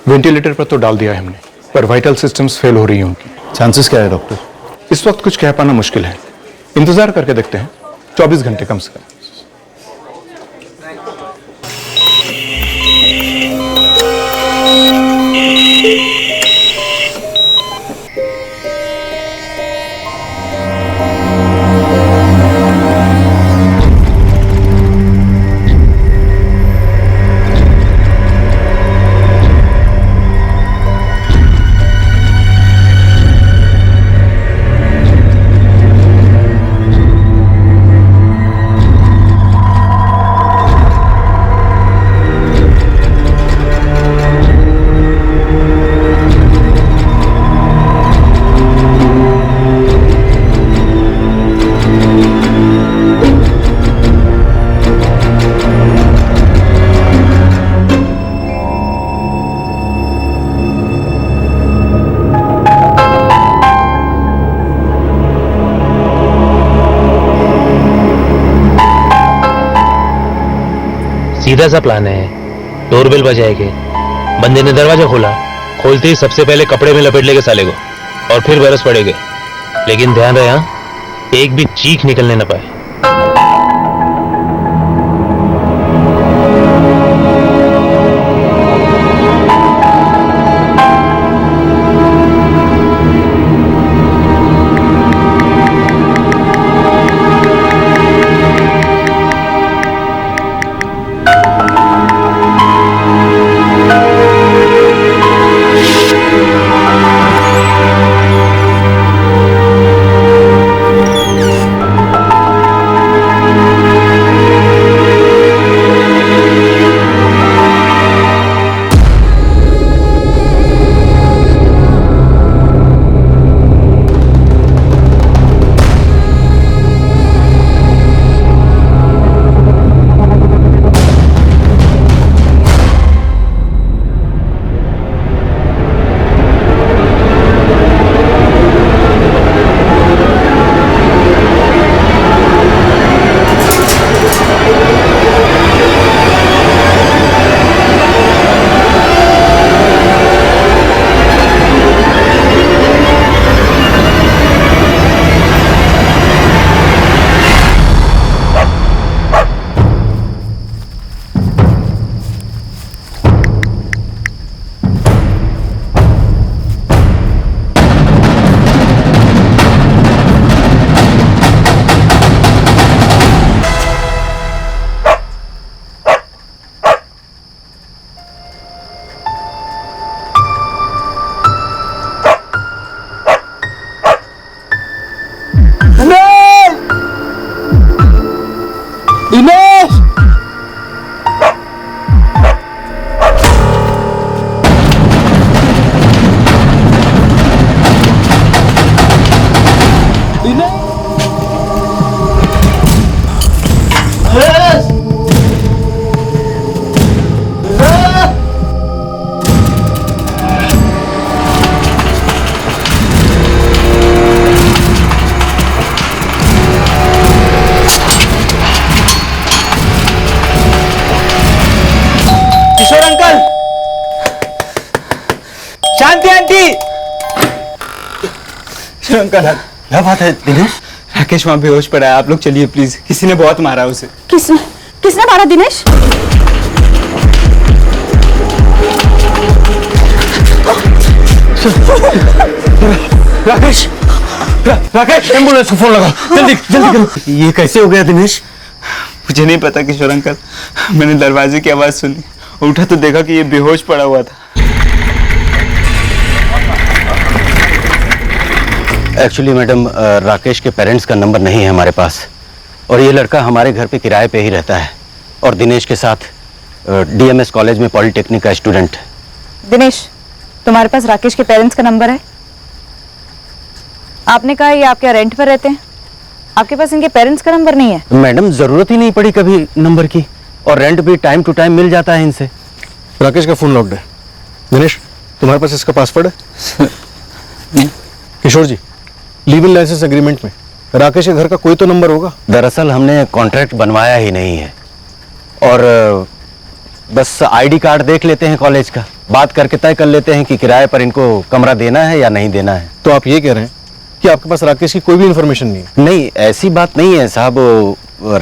Ventilator पर तो डाल दिया है हमने, पर वाइटल सिस्टम्स फेल हो रही हैं उनकी। चांसेस क्या है डॉक्टर? इस वक्त कुछ कह पाना मुश्किल है, इंतजार करके देखते हैं, 24 घंटे कम से कम। सीधा सा प्लान है। डोरबेल बजाएंगे, बंदे ने दरवाजा खोला, खोलते ही सबसे पहले कपड़े में लपेट लेंगे साले को और फिर बरस पड़ेंगे। लेकिन ध्यान रहे, हाँ, एक भी चीख निकलने न पाए। किशोर अंकल, शांति आंटी। किशोर अंकल, क्या बात है दिनेश? राकेश वहां बेहोश पड़ा है, आप लोग चलिए प्लीज, किसी ने बहुत मारा उसे। किसने मारा दिनेश? राकेश, राकेश, एम्बुलेंस को फोन लगाओ, जल्दी जल्दी करो। ये कैसे हो गया दिनेश? मुझे नहीं पता किशोर अंकल, मैंने दरवाजे की आवाज सुनी, उठा तो देखा कि ये बेहोश पड़ा हुआ था। एक्चुअली मैडम, राकेश के पेरेंट्स का नंबर नहीं है हमारे पास, और ये लड़का हमारे घर पे किराए पे ही रहता है, और दिनेश के साथ डीएमएस कॉलेज में पॉलिटेक्निक का स्टूडेंट। दिनेश, तुम्हारे पास राकेश के पेरेंट्स का नंबर है? आपने कहा ये आपके रेंट पर रहते हैं, आपके पास इनके पेरेंट्स का नंबर नहीं है? मैडम, जरूरत ही नहीं पड़ी कभी नंबर की, और रेंट भी टाइम टू टाइम मिल जाता है इनसे। राकेश का फोन लॉक्ड है। दिनेश, तुम्हारे पास इसका पासवर्ड है? किशोर जी, लीव इन लाइसेंस एग्रीमेंट में राकेश के घर का कोई तो नंबर होगा। दरअसल हमने कॉन्ट्रैक्ट बनवाया ही नहीं है, और बस आईडी कार्ड देख लेते हैं कॉलेज का। बात करके तय कर लेते हैं कि किराए पर इनको कमरा देना है या नहीं देना है। तो आप ये कह रहे हैं कि आपके पास राकेश की कोई भी इंफॉर्मेशन नहीं है? नहीं, ऐसी बात नहीं है साहब।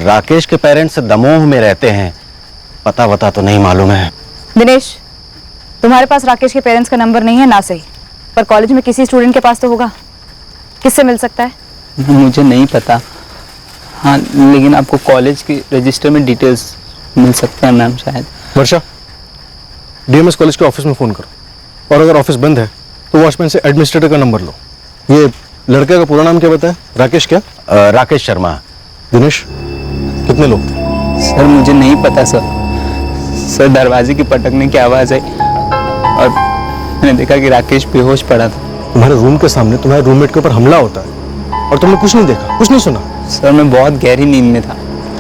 राकेश के पेरेंट्स दमोह में रहते हैं, पता वता तो नहीं मालूम है। दिनेश, तुम्हारे पास राकेश के पेरेंट्स का नंबर नहीं है ना सही, पर कॉलेज में किसी स्टूडेंट के पास तो होगा। किससे मिल सकता है? मुझे नहीं पता। हाँ, लेकिन आपको कॉलेज की रजिस्टर में डिटेल्स मिल सकते हैं मैम शायद। वर्षा, डीएमएस कॉलेज के ऑफिस में फ़ोन करो, और अगर ऑफिस बंद है तो वॉचमैन से एडमिनिस्ट्रेटर का नंबर लो। ये लड़के का पूरा नाम क्या बताया? राकेश क्या? राकेश शर्मा। दिनेश, कितने लोग थे? सर मुझे नहीं पता सर। सर दरवाजे की पटकने की आवाज़ आई और मैंने देखा कि राकेश बेहोश पड़ा था। तुम्हारे रूम के सामने तुम्हारे रूममेट के ऊपर हमला होता है और तुमने कुछ नहीं देखा, कुछ नहीं सुना? सर मैं बहुत गहरी नींद में था।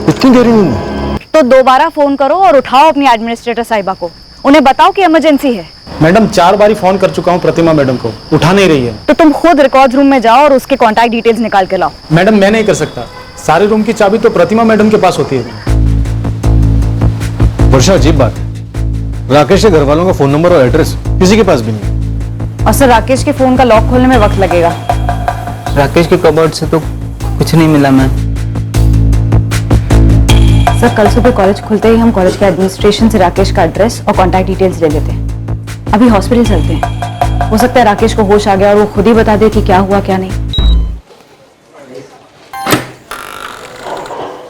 इतनी गहरी नींद में? तो दोबारा फोन करो और उठाओ अपनी एडमिनिस्ट्रेटर साहिबा को, उन्हें बताओ कि इमरजेंसी है। मैडम 4 बार फोन कर चुका हूँ प्रतिमा मैडम को, उठा नहीं रही है। तो तुम खुद रिकॉर्ड रूम में जाओ और उसके कॉन्टैक्ट डिटेल्स निकाल के लाओ। मैडम मैं नहीं कर सकता, सारे रूम की चाबी तो प्रतिमा मैडम के पास होती है। वर्षा, अजीब बात है, राकेश के घर वालों का फोन नंबर और एड्रेस किसी के पास भी नहीं। और सर राकेश के फोन का लॉक खोलने में वक्त लगेगा। राकेश के कबर्ड से तो कुछ नहीं मिला मैम। सर कल सुबह कॉलेज खुलते ही हम कॉलेज के एडमिनिस्ट्रेशन से राकेश का एड्रेस और कॉन्टैक्ट डिटेल्स ले लेते हैं। अभी हॉस्पिटल चलते हैं, हो सकता है राकेश को होश आ गया और वो खुद ही बता दे कि क्या हुआ क्या नहीं।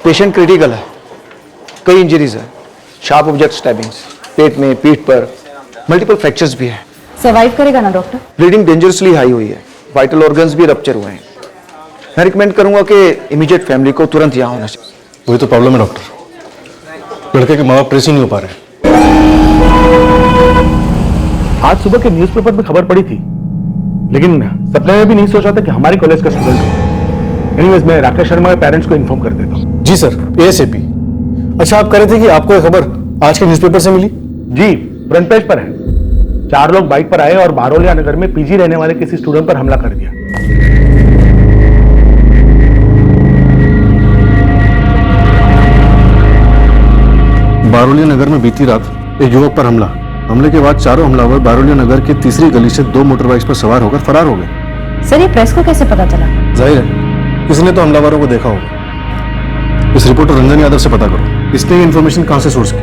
पेशेंट क्रिटिकल है, कई इंजरीज है, शार्प ऑब्जेक्ट स्टैबिंग्स, पेट में, पीठ पर, मल्टीपल फ्रैक्चर्स भी हैं। सर्वाइव करेगा ना डॉक्टर? ब्लीडिंग डेंजरसली हाई हुई है, वाइटल ऑर्गन्स भी रप्चर हुए हैं। मैं रिकमेंड करूंगा कि इमीडिएट फैमिली को तुरंत यहाँ होना चाहिए। वही तो प्रॉब्लम है डॉक्टर, लड़के के माँ बाप ट्रेस ही नहीं हो पा रहे। आज सुबह के न्यूज़पेपर में खबर पड़ी थी, लेकिन सपने में भी नहीं सोचा था कि हमारे कॉलेज का स्टूडेंट हो। एनीवेज, मैं राकेश शर्मा के पेरेंट्स को इन्फॉर्म कर देता हूँ। जी सर, एएसएपी। अच्छा, आप कह रहे थे कि आपको ये खबर आज के न्यूज़पेपर से मिली? जी, फ्रंट पेज पर है। 4 लोग बाइक पर आए और बारोलिया नगर में पीजी रहने वाले किसी स्टूडेंट पर हमला कर दिया। बारोलिया नगर में बीती रात एक युवक पर हमले के बाद चारों हमलावर बारोलिया नगर की तीसरी गली से 2 मोटरबाइक्स पर सवार होकर फरार हो गए। सर ये प्रेस को कैसे पता चला? जाहिर है किसी ने तो हमलावरों को देखा होगा। इस रिपोर्टर रंजन यादव से पता करो, इसने ये इन्फॉर्मेशन कहां से सोर्स की।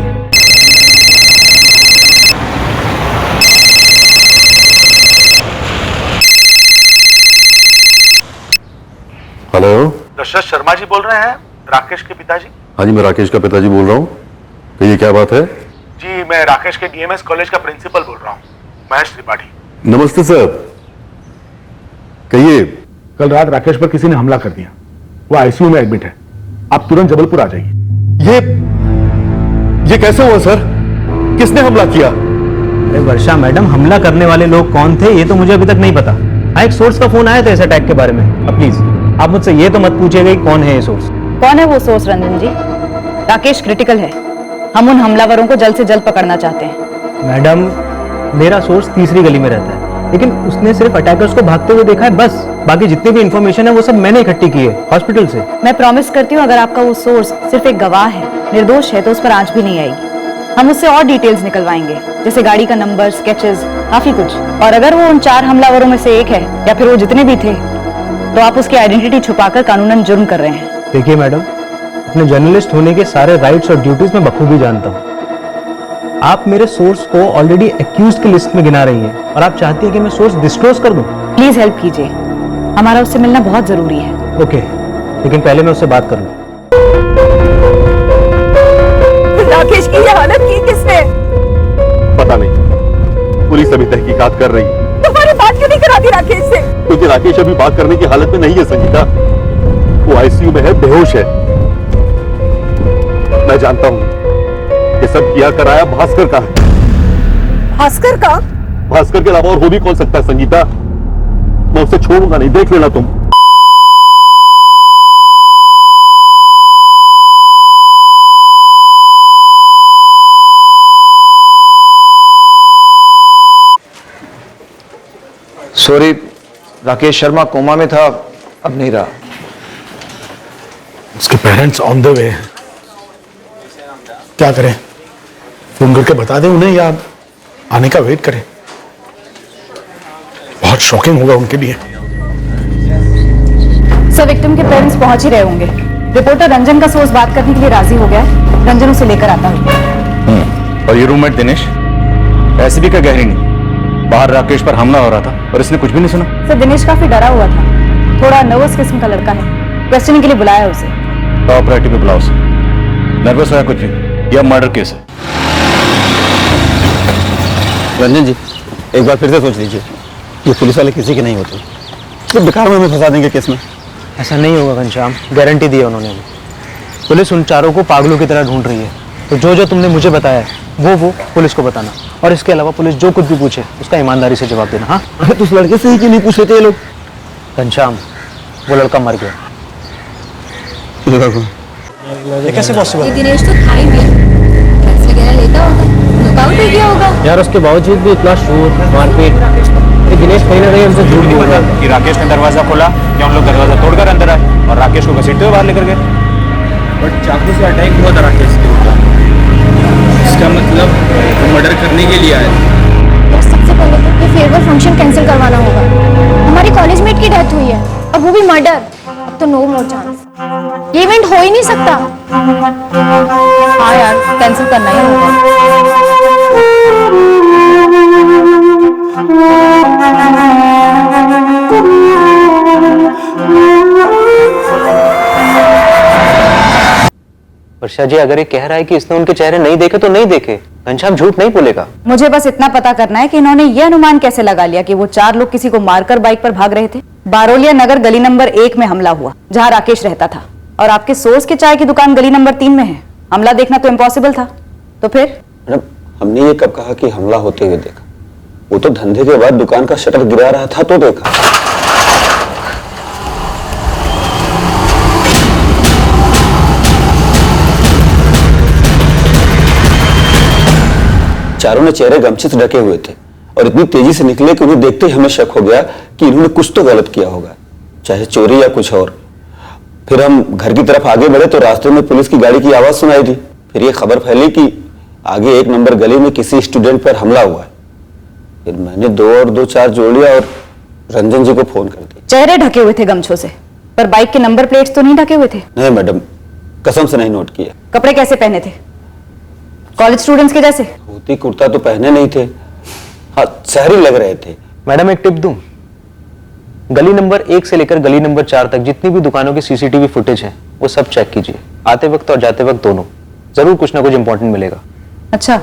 हेलो, दशरथ शर्मा जी बोल रहे हैं, राकेश के पिताजी? हाँ जी, मैं राकेश का पिताजी बोल रहा हूँ। कहिए क्या बात है? जी, मैं राकेश के डीएमएस कॉलेज का प्रिंसिपल बोल रहा हूँ, महेश त्रिपाठी। नमस्ते सर, कहिए। कल रात राकेश पर किसी ने हमला कर दिया, वो आईसीयू में एडमिट है। आप तुरंत जबलपुर आ जाइए। ये कैसे हुआ सर? किसने हमला किया? अरे वर्षा मैडम, हमला करने वाले लोग कौन थे ये तो मुझे अभी तक नहीं पता। हाँ, एक सोर्स का फोन आया था इस अटैक के बारे में। अब प्लीज आप मुझसे ये तो मत पूछिएगा कि कौन है ये सोर्स। कौन है वो सोर्स रंजन जी? राकेश क्रिटिकल है, हम उन हमलावरों को जल्द से जल्द पकड़ना चाहते हैं। मैडम, मेरा सोर्स तीसरी गली में रहता है, लेकिन उसने सिर्फ अटैकर्स को भागते हुए देखा है बस। बाकी जितनी भी इंफॉर्मेशन है वो सब मैंने इकट्ठी की है हॉस्पिटल से। मैं प्रॉमिस करती हूँ अगर आपका वो सोर्स सिर्फ एक गवाह है, निर्दोष है, तो उस पर आंच भी नहीं आएगी। हम उससे और डिटेल्स निकलवाएंगे, जैसे गाड़ी का नंबर, स्केचेस, काफी कुछ। और अगर वो उन 4 हमलावरों में से एक है या फिर वो जितने भी थे, तो आप उसकी आइडेंटिटी छुपाकर कानूनन जुर्म कर रहे हैं। देखिए मैडम, अपने जर्नलिस्ट होने के सारे राइट्स और ड्यूटीज में बखूबी जानता हूँ। आप मेरे सोर्स को ऑलरेडी एक्यूज्ड की लिस्ट में गिना रही हैं और आप चाहती हैं कि मैं सोर्स डिस्क्लोज कर दूं। प्लीज हेल्प कीजिए, हमारा उससे मिलना बहुत जरूरी है। ओके, लेकिन पहले मैं उससे बात कर लूं। राकेश की ये हालत की किसने? पता नहीं, पुलिस अभी तहकीकात कर रही है। तुम्हारी बात क्यों नहीं कराती राकेश से? क्योंकि राकेश अभी बात करने की हालत में नहीं है संगीता, वो आईसीयू में है, बेहोश है। मैं जानता हूँ ये सब किया कराया भास्कर का है। भास्कर का? भास्कर के अलावा और हो भी कौन सकता है संगीता? मैं उसे छोड़ूंगा नहीं, देख लेना तुम। सॉरी, राकेश शर्मा कोमा में था, अब नहीं रहा। उसके पेरेंट्स ऑन द वे हैं। क्या करें, फोन करके बता दें उन्हें या आने का वेट करें। बहुत शॉकिंग होगा उनके लिए। सर विक्टिम के पेरेंट्स पहुंच ही रहे होंगे। रिपोर्टर रंजन का सोर्स बात करने के लिए राजी हो गया है। रंजन उसे लेकर आता है। और ये रूममेट दिनेश ऐसे भी क्या गहरी नहीं, बाहर राकेश पर हमला हो रहा था और इसने कुछ भी नहीं सुना। सर दिनेश काफी डरा हुआ था, थोड़ा नर्वस किस्म का लड़का है। क्वेश्चनिंग के लिए बुलाया उसे। टॉप प्रायोरिटी पे बुलाओ उसे। नर्वस होया कुछ नहीं, यह मर्डर केस है। रंजन जी, एक बार फिर से सोच लीजिए, ये पुलिस वाले किसी के नहीं होते, तो बेकार में हमें फंसा देंगे केस में। ऐसा नहीं होगा घनश्याम, गारंटी दी है उन्होंने। पुलिस उन चारों को पागलों की तरह ढूंढ रही है, तो जो जो तुमने मुझे बताया है वो पुलिस को बताना, और इसके अलावा पुलिस जो कुछ भी पूछे उसका ईमानदारी से जवाब देना। हाँ, अरे तो उस लड़के से ही क्यों नहीं पूछ लेते ये लोग? घनश्याम, वो लड़का मर गया। ये कैसे पॉसिबल? ये दिनेश तो था ही नहीं, ड्रग्स वगैरह लेता होगा, नॉकआउट हो गया होगा। यार उसके बावजूद भी इतना शोर मारपीट, दिनेश कहीं ना कहीं हमसे झूठ बोल रहा है कि राकेश ने दरवाजा खोला या उन लोग दरवाजा तोड़कर अंदर आए और राकेश को घसीटते हुए बाहर लेकर गए। बट चाकू से अटैक हुआ था राकेश के ऊपर, इसका मतलब वो मर्डर करने के लिए आए। यार सबसे पहले तो ये फेयरवेल फंक्शन कैंसिल करवाना होगा। हमारी कॉलेज मेट की डेथ हुई है और वो भी मर्डर। अब तो नो मोर चांस, ये इवेंट हो ही नहीं सकता। हाँ यार, कैंसिल करना ही होगा। वर्षा जी, अगर ये कह रहा है कि इसने उनके चेहरे नहीं देखे तो नहीं देखे, घनश्याम झूठ नहीं बोलेगा। मुझे बस इतना पता करना है कि इन्होंने ये अनुमान कैसे लगा लिया कि वो 4 लोग किसी को मारकर बाइक पर भाग रहे थे। बारोलिया नगर गली नंबर 1 में हमला हुआ, जहां राकेश रहता था, और आपके सोर्स की चाय की दुकान गली नंबर 3 में है। हमला देखना तो इम्पॉसिबल था, तो फिर? मैडम, हमने ये कब कहा कि हमला होते हुए देखा? वो तो धंधे के बाद दुकान का शटर गिरा रहा था तो देखा। चारों ने चेहरे गमछे से ढके हुए थे और इतनी तेजी से निकले कि उन्हें देखते ही हमें शक हो गया कि इन्होंने कुछ तो गलत किया होगा, चाहे चोरी या कुछ और। फिर हम घर की तरफ आगे बढ़े तो रास्ते में पुलिस की गाड़ी की आवाज सुनाई दी। फिर ये खबर फैली कि आगे 1 नंबर गली में किसी स्टूडेंट पर हमला हुआ है। फिर मैंने 2 और 2 4 जोड़ लिया और रंजन जी को फोन कर दिया। चेहरे ढके हुए थे गमछों से, पर बाइक के नंबर प्लेट्स तो नहीं ढके हुए थे। नहीं मैडम, कसम से नहीं नोट किया। कपड़े कैसे पहने थे? कॉलेज स्टूडेंट्स के जैसे? धोती कुर्ता तो पहने नहीं थे, हाँ शहरी लग रहे थे। मैडम एक टिप दूं, गली नंबर 1 से लेकर गली नंबर 4 तक जितनी भी दुकानों की सीसीटीवी फुटेज है वो सब चेक कीजिए, आते वक्त और जाते वक्त दोनों। जरूर कुछ ना कुछ इंपॉर्टेंट मिलेगा। अच्छा,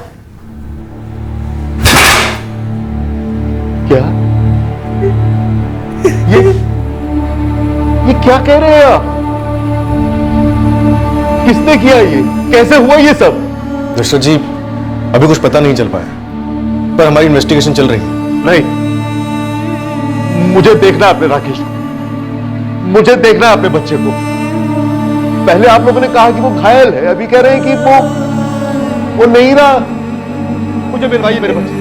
क्या ये क्या कह रहे हैं आप? किसने किया ये? कैसे हुआ ये सब? मिस्टर जी, अभी कुछ पता नहीं चल पाया, पर हमारी इन्वेस्टिगेशन चल रही है। नहीं, मुझे देखना है अपने राकेश को, मुझे देखना है अपने बच्चे को। पहले आप लोगों ने कहा कि वो घायल है, अभी कह रहे हैं कि वो नहीं रहा। मुझे मिलवाइए मेरे बच्चे,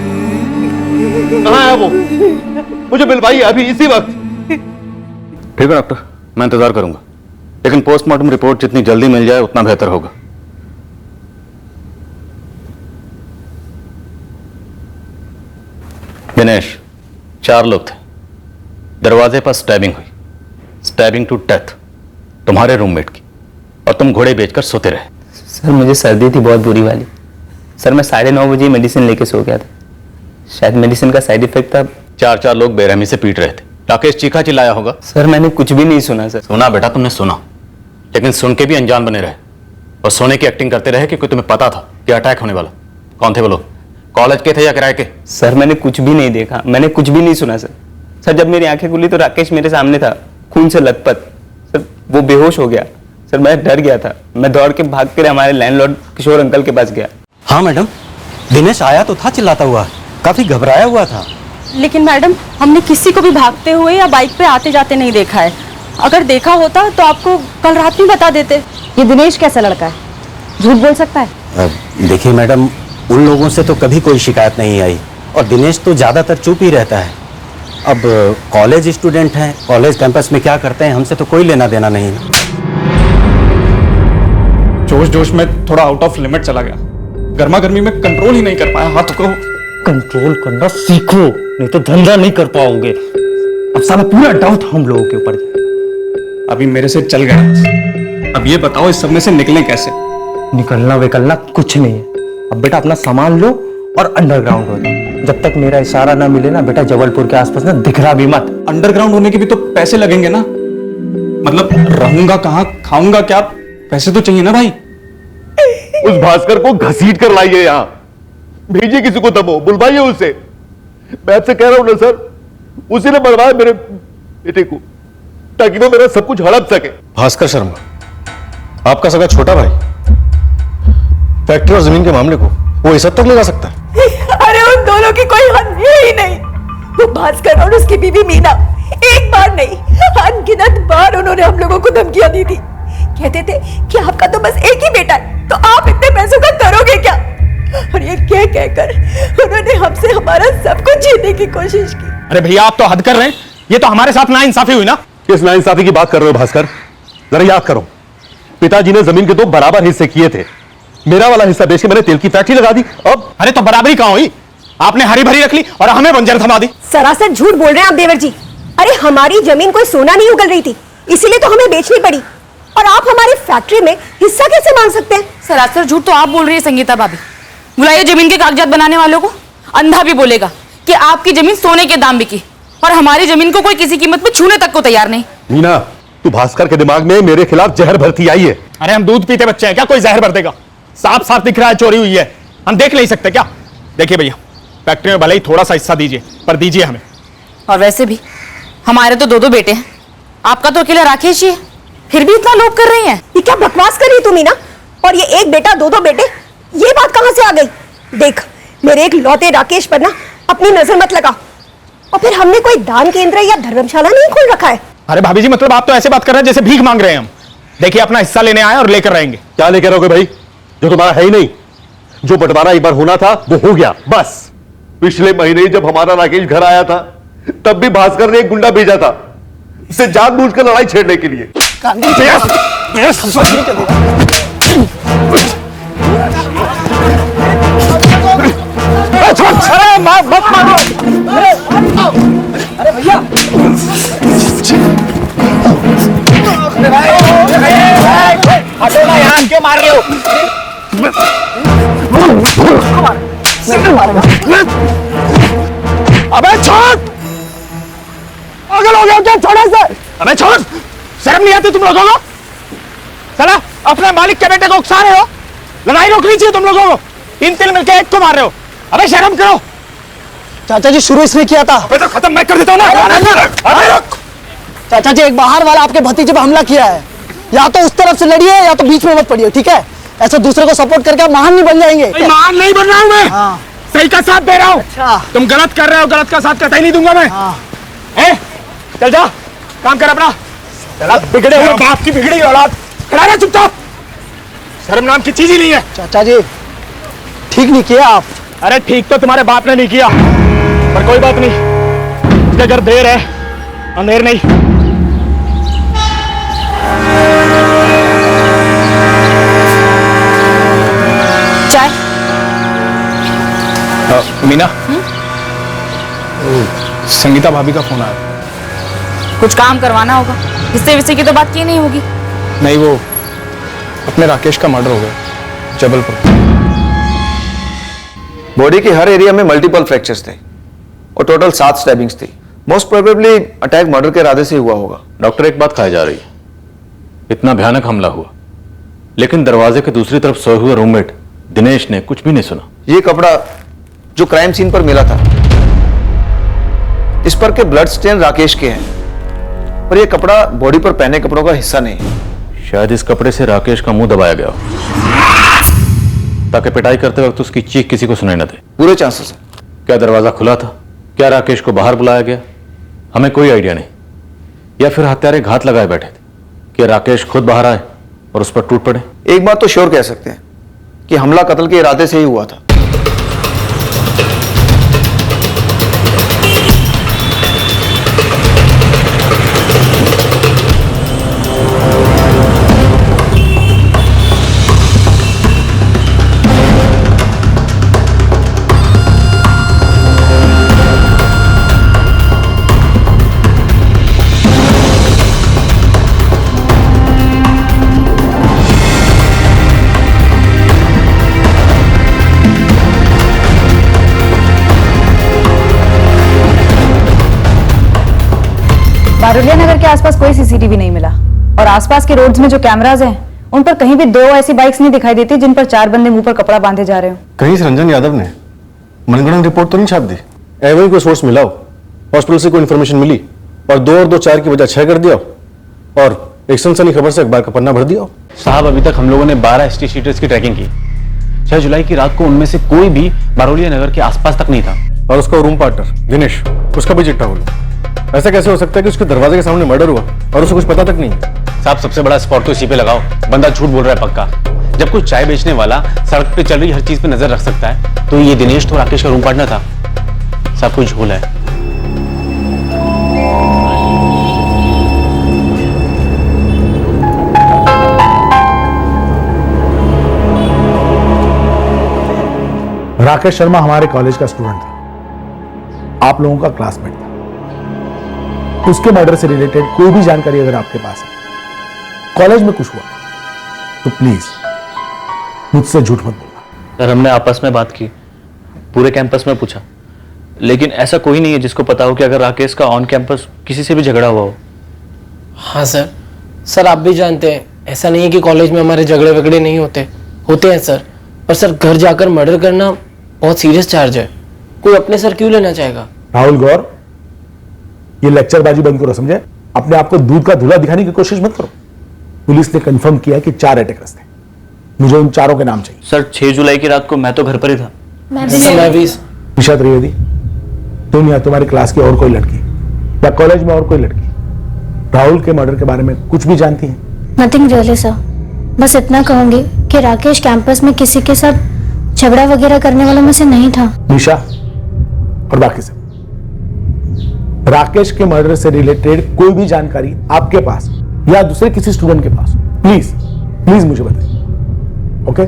कहां है वो? मुझे मिलवाइए अभी इसी वक्त। ठीक है डॉक्टर, मैं इंतजार करूंगा, लेकिन पोस्टमार्टम रिपोर्ट जितनी जल्दी मिल जाए उतना बेहतर होगा। दिनेश, 4 लोग थे, दरवाजे पर स्टैबिंग हुई, स्टैबिंग टू डेथ तुम्हारे रूममेट की, और तुम घोड़े बेचकर सोते रहे। सर मुझे सर्दी थी बहुत बुरी वाली। सर मैं 9:30 बजे मेडिसिन लेके सो गया था, शायद मेडिसिन का साइड इफेक्ट था। 4 लोग बेरहमी से पीट रहे थे। राकेश चीखा चिल्लाया होगा। सर मैंने कुछ भी नहीं सुना सर। सुना बेटा, तुमने सुना, लेकिन सुन के भी अनजान बने रहे और सोने की एक्टिंग करते रहे क्योंकि तुम्हें पता था कि अटैक होने वाला। कौन थे वो लोग? कॉलेज के थे या किराए के? सर मैंने कुछ भी नहीं देखा, मैंने कुछ भी नहीं सुना सर। सर जब मेरी आंखें खुली तो राकेश मेरे सामने था, खून से लथपथ। सर वो बेहोश हो गया। सर मैं डर गया था, मैं दौड़ के भाग कर हमारे लैंडलॉर्ड किशोर अंकल के पास गया। हाँ मैडम, दिनेश आया तो था चिल्लाता हुआ, काफी घबराया हुआ था। लेकिन मैडम हमने किसी को भी भागते हुए या बाइक पे आते जाते नहीं देखा है। अगर देखा होता तो आपको कल रात में बता देते। ये दिनेश कैसा लड़का है, झूठ बोल सकता है? देखिए मैडम, उन लोगों से तो कभी कोई शिकायत नहीं आई और दिनेश तो ज्यादातर चुप ही रहता है। अब कॉलेज स्टूडेंट हैं, कॉलेज कैंपस में क्या करते हैं हमसे तो कोई लेना देना नहीं। जोश जोश में थोड़ा आउट ऑफ लिमिट चला गया, गर्मा गर्मी में कंट्रोल ही नहीं कर पाया हाथों को। कंट्रोल करना सीखो, नहीं तो धंधा नहीं कर पाओगे। अब साला पूरा डाउट हम लोगों के ऊपर है। अभी मेरे से चल गया, अब ये बताओ इस सब में से निकलें कैसे? निकलना विकलना कुछ नहीं है। अब बेटा अपना सामान लो और अंडरग्राउंड हो जाओ। जब तक मेरा इशारा ना मिले ना बेटा, जबलपुर के आसपास ना दिखरा भी मत। अंडरग्राउंड होने के भी तो पैसे लगेंगे ना, मतलब रहूंगा कहाँ, खाऊंगा क्या, पैसे तो चाहिए ना भाई। उस भास्कर को घसीट कर लाइए यहां, भेजिए किसी को दबो, बुलवाइए उसे। मैं आपसे कह रहा हूं ना सर, उसी ने मरवाया मेरे बेटे को ताकि वो मेरा सब कुछ हड़प सके। भास्कर शर्मा, आपका सगा छोटा भाई, फैक्ट्री और जमीन के मामले को वो इस हद तक ले जा सकता है? अरे उन दोनों की कोई हद है ही नहीं। वो भास्कर और उसकी बीवी मीना एक बार नहीं अनगिनत बार उन्होंने हम लोगों को धमकियां दी थी। कहते थे कि आपका तो बस एक ही बेटा है, तो आप इतने पैसों का करोगे क्या? और ये कह कहकर उन्होंने हमसे हमारा सब कुछ छीनने की कोशिश की। अरे भैया आप तो हद कर रहे हैं, ये तो हमारे साथ नाइंसाफी हुई ना। किस नाइंसाफी की बात कर रहे हो भास्कर? जरा याद करो, पिताजी ने जमीन के 2 बराबर हिस्से किए थे। मेरा वाला हिस्सा बेच के मैंने तेल की फैक्ट्री लगा दी। अब अरे तो बराबरी कहां हुई? आपने हरी भरी रख ली और हमें बंजर थमा दी। सरासर झूठ बोल रहे हैं आप देवर जी। अरे हमारी जमीन कोई सोना नहीं उगल रही थी, इसीलिए तो हमें बेचनी पड़ी। और आप हमारी फैक्ट्री में हिस्सा कैसे मांग सकते हैं? सरासर झूठ तो आप बोल रही है संगीता भाभी। बुलाइए जमीन के कागजात बनाने वालों को। अंधा भी बोलेगा कि आपकी जमीन सोने के दाम बिकी और हमारी जमीन को कोई किसी कीमत पे छूने तक को तैयार नहीं। मीना, तू भास्कर के दिमाग में मेरे खिलाफ जहर भरती आई है। अरे हम दूध पीते बच्चे हैं क्या, कोई जहर भर देगा? साफ साफ दिख रहा है चोरी हुई है, हम देख नहीं सकते क्या? देखिए भैया, फैक्ट्री में भले ही थोड़ा सा हिस्सा दीजिए, पर दीजिए हमें। और वैसे भी हमारे तो 2-2 बेटे हैं, आपका तो अकेला राकेश ही है, फिर भी इतना लोभ कर रही हैं। ये क्या बकवास कर रही तू मीना? और ये एक बेटा 2-2 बेटे, ये बात कहां से आ गई? देख, मेरे एक लौते राकेश पर ना अपनी नजर मत लगा। और फिर हमने कोई दान केंद्र या धर्मशाला नहीं खोल रखा है। अरे भाभी जी, मतलब आप तो ऐसे बात कर रहे हैं जैसे भीख मांग रहे हैं हम। देखिए अपना हिस्सा लेने आए और लेकर रहेंगे। क्या लेकर रहोगे भाई, जो तुम्हारा है ही नहीं? जो बंटवारा एक बार होना था वो हो गया, बस। पिछले महीने जब हमारा राकेश घर आया था, तब भी भास्कर ने एक गुंडा भेजा था उसे जानबूझकर लड़ाई छेड़ने के लिए। मत मारो। अरे भैया, हटो ना यहाँ, क्यों मार रहे हो? अबे छोड़, पागल हो गया क्या? छोड़ो इसे। अबे छोड़, शर्म नहीं आती तुम लोगों को? चला अपने मालिक के बेटे को उकसा रहे हो, लड़ाई रोकनी चाहिए तुम लोगों को। 3 मिलकर एक को मार रहे हो, अबे शर्म करो। चाचा जी शुरू इसने किया था। अबे तो खत्म मैं कर देता हूँ ना। चाचा जी एक बाहर वाला आपके भतीजे पे हमला किया है, या तो उस तरफ से लड़िए या तो बीच में मत पड़िए, ठीक है? ऐसे दूसरे को सपोर्ट करके आप महान नहीं बन जाएंगे। महान नहीं बन रहा हूँ मैं, हाँ। सही का साथ दे रहा हूँ। अच्छा। तुम गलत कर रहे हो, गलत का साथ कतई नहीं दूंगा मैं। हाँ। चल जा, काम कर अपना। चला बिगड़े हुए बाप की बिगड़ी औलाद, खड़ा रह चुपचाप। शर्म नाम की चीज ही नहीं है। चाचा जी ठीक नहीं किया आप। अरे ठीक तो तुम्हारे बाप ने नहीं किया, पर कोई बात नहीं, इसके घर देर है अंधेर नहीं। चाय। मीना, संगीता भाभी का फोन आया। कुछ काम करवाना होगा, हिस्से विस्से की तो बात की नहीं होगी। नहीं, वो अपने राकेश का मर्डर हो गया जबलपुर। बॉडी के हर एरिया में मल्टीपल फ्रैक्चर्स थे और टोटल 7 स्टैबिंग्स थी। मोस्ट प्रोबेबली अटैक मर्डर के इरादे से हुआ होगा। डॉक्टर एक बात कही जा रही है, इतना भयानक हमला हुआ लेकिन दरवाजे के दूसरी तरफ सोए हुए रूममेट दिनेश ने कुछ भी नहीं सुना। ये कपड़ा जो क्राइम सीन पर मिला था, इस पर के ब्लड स्टेन राकेश के हैं, पर यह कपड़ा बॉडी पर पहने कपड़ों का हिस्सा नहीं है। शायद इस कपड़े से राकेश का मुंह दबाया गया ताकि पिटाई करते वक्त उसकी चीख किसी को सुनाई न दे। पूरे चांसेस हैं। क्या दरवाजा खुला था? क्या राकेश को बाहर बुलाया गया? हमें कोई आइडिया नहीं। या फिर हत्यारे घात लगाए बैठे थे कि राकेश खुद बाहर आए और उस पर टूट पड़े। एक बात तो श्योर कह सकते हैं कि हमला कत्ल के इरादे से ही हुआ था। बारुलिया नगर के आसपास कोई सीसीटीवी नहीं मिला और आसपास के रोड्स में जो कैमराज हैं उन पर कहीं भी 2 ऐसी बाइक्स नहीं दिखाई देती जिन पर 4 बंदे मुंह पर कपड़ा बांधे जा रहे हो। कहीं से रंजन यादव ने मनगढ़ंत रिपोर्ट तो नहीं छाप दी? एवं ही कोई सोर्स मिला हो, हॉस्पिटल से कोई इन्फॉर्मेशन मिली और 2 और 2 4 की वजह 6 कर दिया हो और एक सनसनी खबर से अखबार का पन्ना भर दिया हो। साहब अभी तक हम लोगों ने 12 एसटी शीटर्स की ट्रैकिंग की। 6 जुलाई की रात को उनमें से कोई भी बारोलिया नगर के आसपास तक नहीं था। और उसका रूम पार्टनर दिनेश, उसका भी चिट्ठा बोलो। ऐसा कैसे हो सकता है कि उसके दरवाजे के सामने मर्डर हुआ और उसे कुछ पता तक नहीं है? साहब सबसे बड़ा स्पॉट तो इसी पे लगाओ, बंदा झूठ बोल रहा है पक्का। जब कोई चाय बेचने वाला सड़क पे चल रही हर चीज पे नजर रख सकता है तो ये दिनेश तो राकेश का रूम पार्टनर था। सब कुछ झूल है। राकेश शर्मा हमारे कॉलेज का स्टूडेंट था, आप लोगों का क्लासमेट था। उसके मर्डर से रिलेटेड कोई भी जानकारी अगर आपके पास है, कॉलेज में कुछ हुआ तो प्लीज मुझसे झूठ मत बोलना। सर हमने आपस में बात की, पूरे कैंपस में पूछा, लेकिन ऐसा कोई नहीं है जिसको पता हो कि अगर राकेश का ऑन कैंपस किसी से भी झगड़ा हुआ हो। हाँ सर आप भी जानते हैं ऐसा नहीं है कि कॉलेज में हमारे झगड़े वगड़े नहीं होते हैं सर, पर सर घर जाकर मर्डर करना बहुत सीरियस चार्ज है। कोई अपने सर क्यों लेना चाहेगा? राहुल गौर, ये लेक्चरबाजी बंद करो, समझे? अपने आप को दूध का धुला दिखाने की कोशिश मत करो। पुलिस ने कंफर्म किया कि 4 अटैकर्स थे, मुझे उन चारों के नाम चाहिए। सर 6 जुलाई की रात को मैं तो घर पर ही था। मैं भी। निशा त्रिवेदी, तुम या तुम्हारी क्लास की और कोई लड़की या कॉलेज में और कोई लड़की राहुल के मर्डर के बारे में कुछ भी जानती है? नथिंग रियली सर, बस इतना कहूंगी कि राकेश कैंपस में किसी के साथ झगड़ा वगैरह करने वालों में से नहीं था। निशा और बाकी सब, राकेश के मर्डर से रिलेटेड कोई भी जानकारी आपके पास या दूसरे किसी स्टूडेंट के पास प्लीज मुझे बताइए। Okay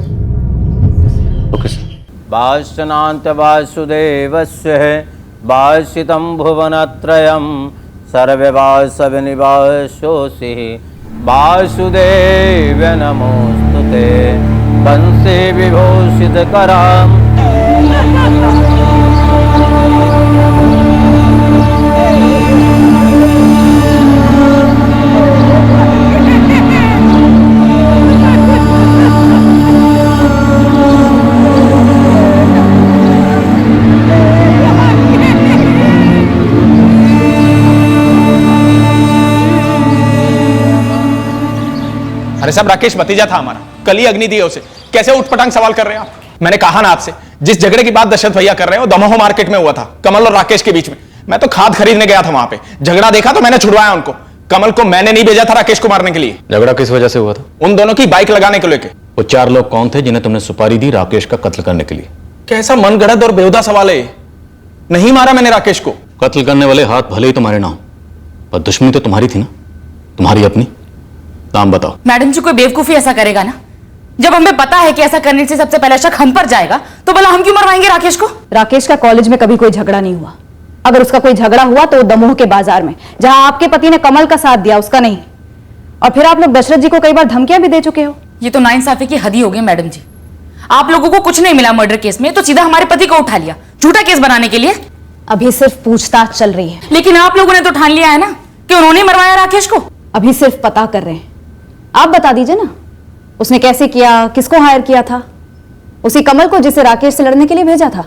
sir. वासनांत वासुदेवस्य वासितं भुवनत्रयं सर्ववास विनिवासोऽसि वासुदेव नमोस्तुते वंशे विभूषितकराम्। अरे साहब राकेश भतीजा था हमारा, कल ही अग्नि दिए उसे, कैसे उठपटांग सवाल कर रहे हैं आप? मैंने कहा ना आपसे, जिस झगड़े की बात दशरथ भैया कर रहे हैं वो दमोह मार्केट में हुआ था, कमल और राकेश के बीच में। मैं तो खाद खरीदने गया था वहां पे, झगड़ा देखा तो मैंने छुड़वाया उनको। कमल को मैंने नहीं भेजा था राकेश को मारने के लिए। झगड़ा किस वजह से हुआ था? उन दोनों की बाइक लगाने को लेकर। वो 4 लोग कौन थे जिन्हें तुमने सुपारी दी राकेश का कत्ल करने के लिए? कैसा मनगढ़ंत और बेहुदा सवाल है। नहीं मारा मैंने राकेश को। कत्ल करने वाले हाथ भले ही तुम्हारे ना हो, पर दुश्मनी तो तुम्हारी थी ना, तुम्हारी अपनी। नाम बताओ। मैडम जी, कोई बेवकूफी ऐसा करेगा ना? जब हमें पता है कि ऐसा करने से सबसे पहला शक हम पर जाएगा तो भला हम क्यों मरवाएंगे राकेश को? राकेश का कॉलेज में कभी कोई झगड़ा नहीं हुआ। अगर उसका कोई झगड़ा हुआ तो दमोह के बाजार में, जहां आपके पति ने कमल का साथ दिया, उसका नहीं। और फिर आप लोग दशरथ जी को कई बार धमकियां भी दे चुके हो। ये तो नाइंसाफी की हद ही हो गई मैडम जी। आप लोगों को कुछ नहीं मिला मर्डर केस में तो सीधा हमारे पति को उठा लिया झूठा केस बनाने के लिए। अभी सिर्फ पूछताछ चल रही है। लेकिन आप लोगों ने तो ठान लिया है ना कि उन्होंने मरवाया राकेश को। अभी सिर्फ पता कर रहे हैं। आप बता दीजिए ना, उसने कैसे किया, किसको हायर किया था? उसी कमल को जिसे राकेश से लड़ने के लिए भेजा था।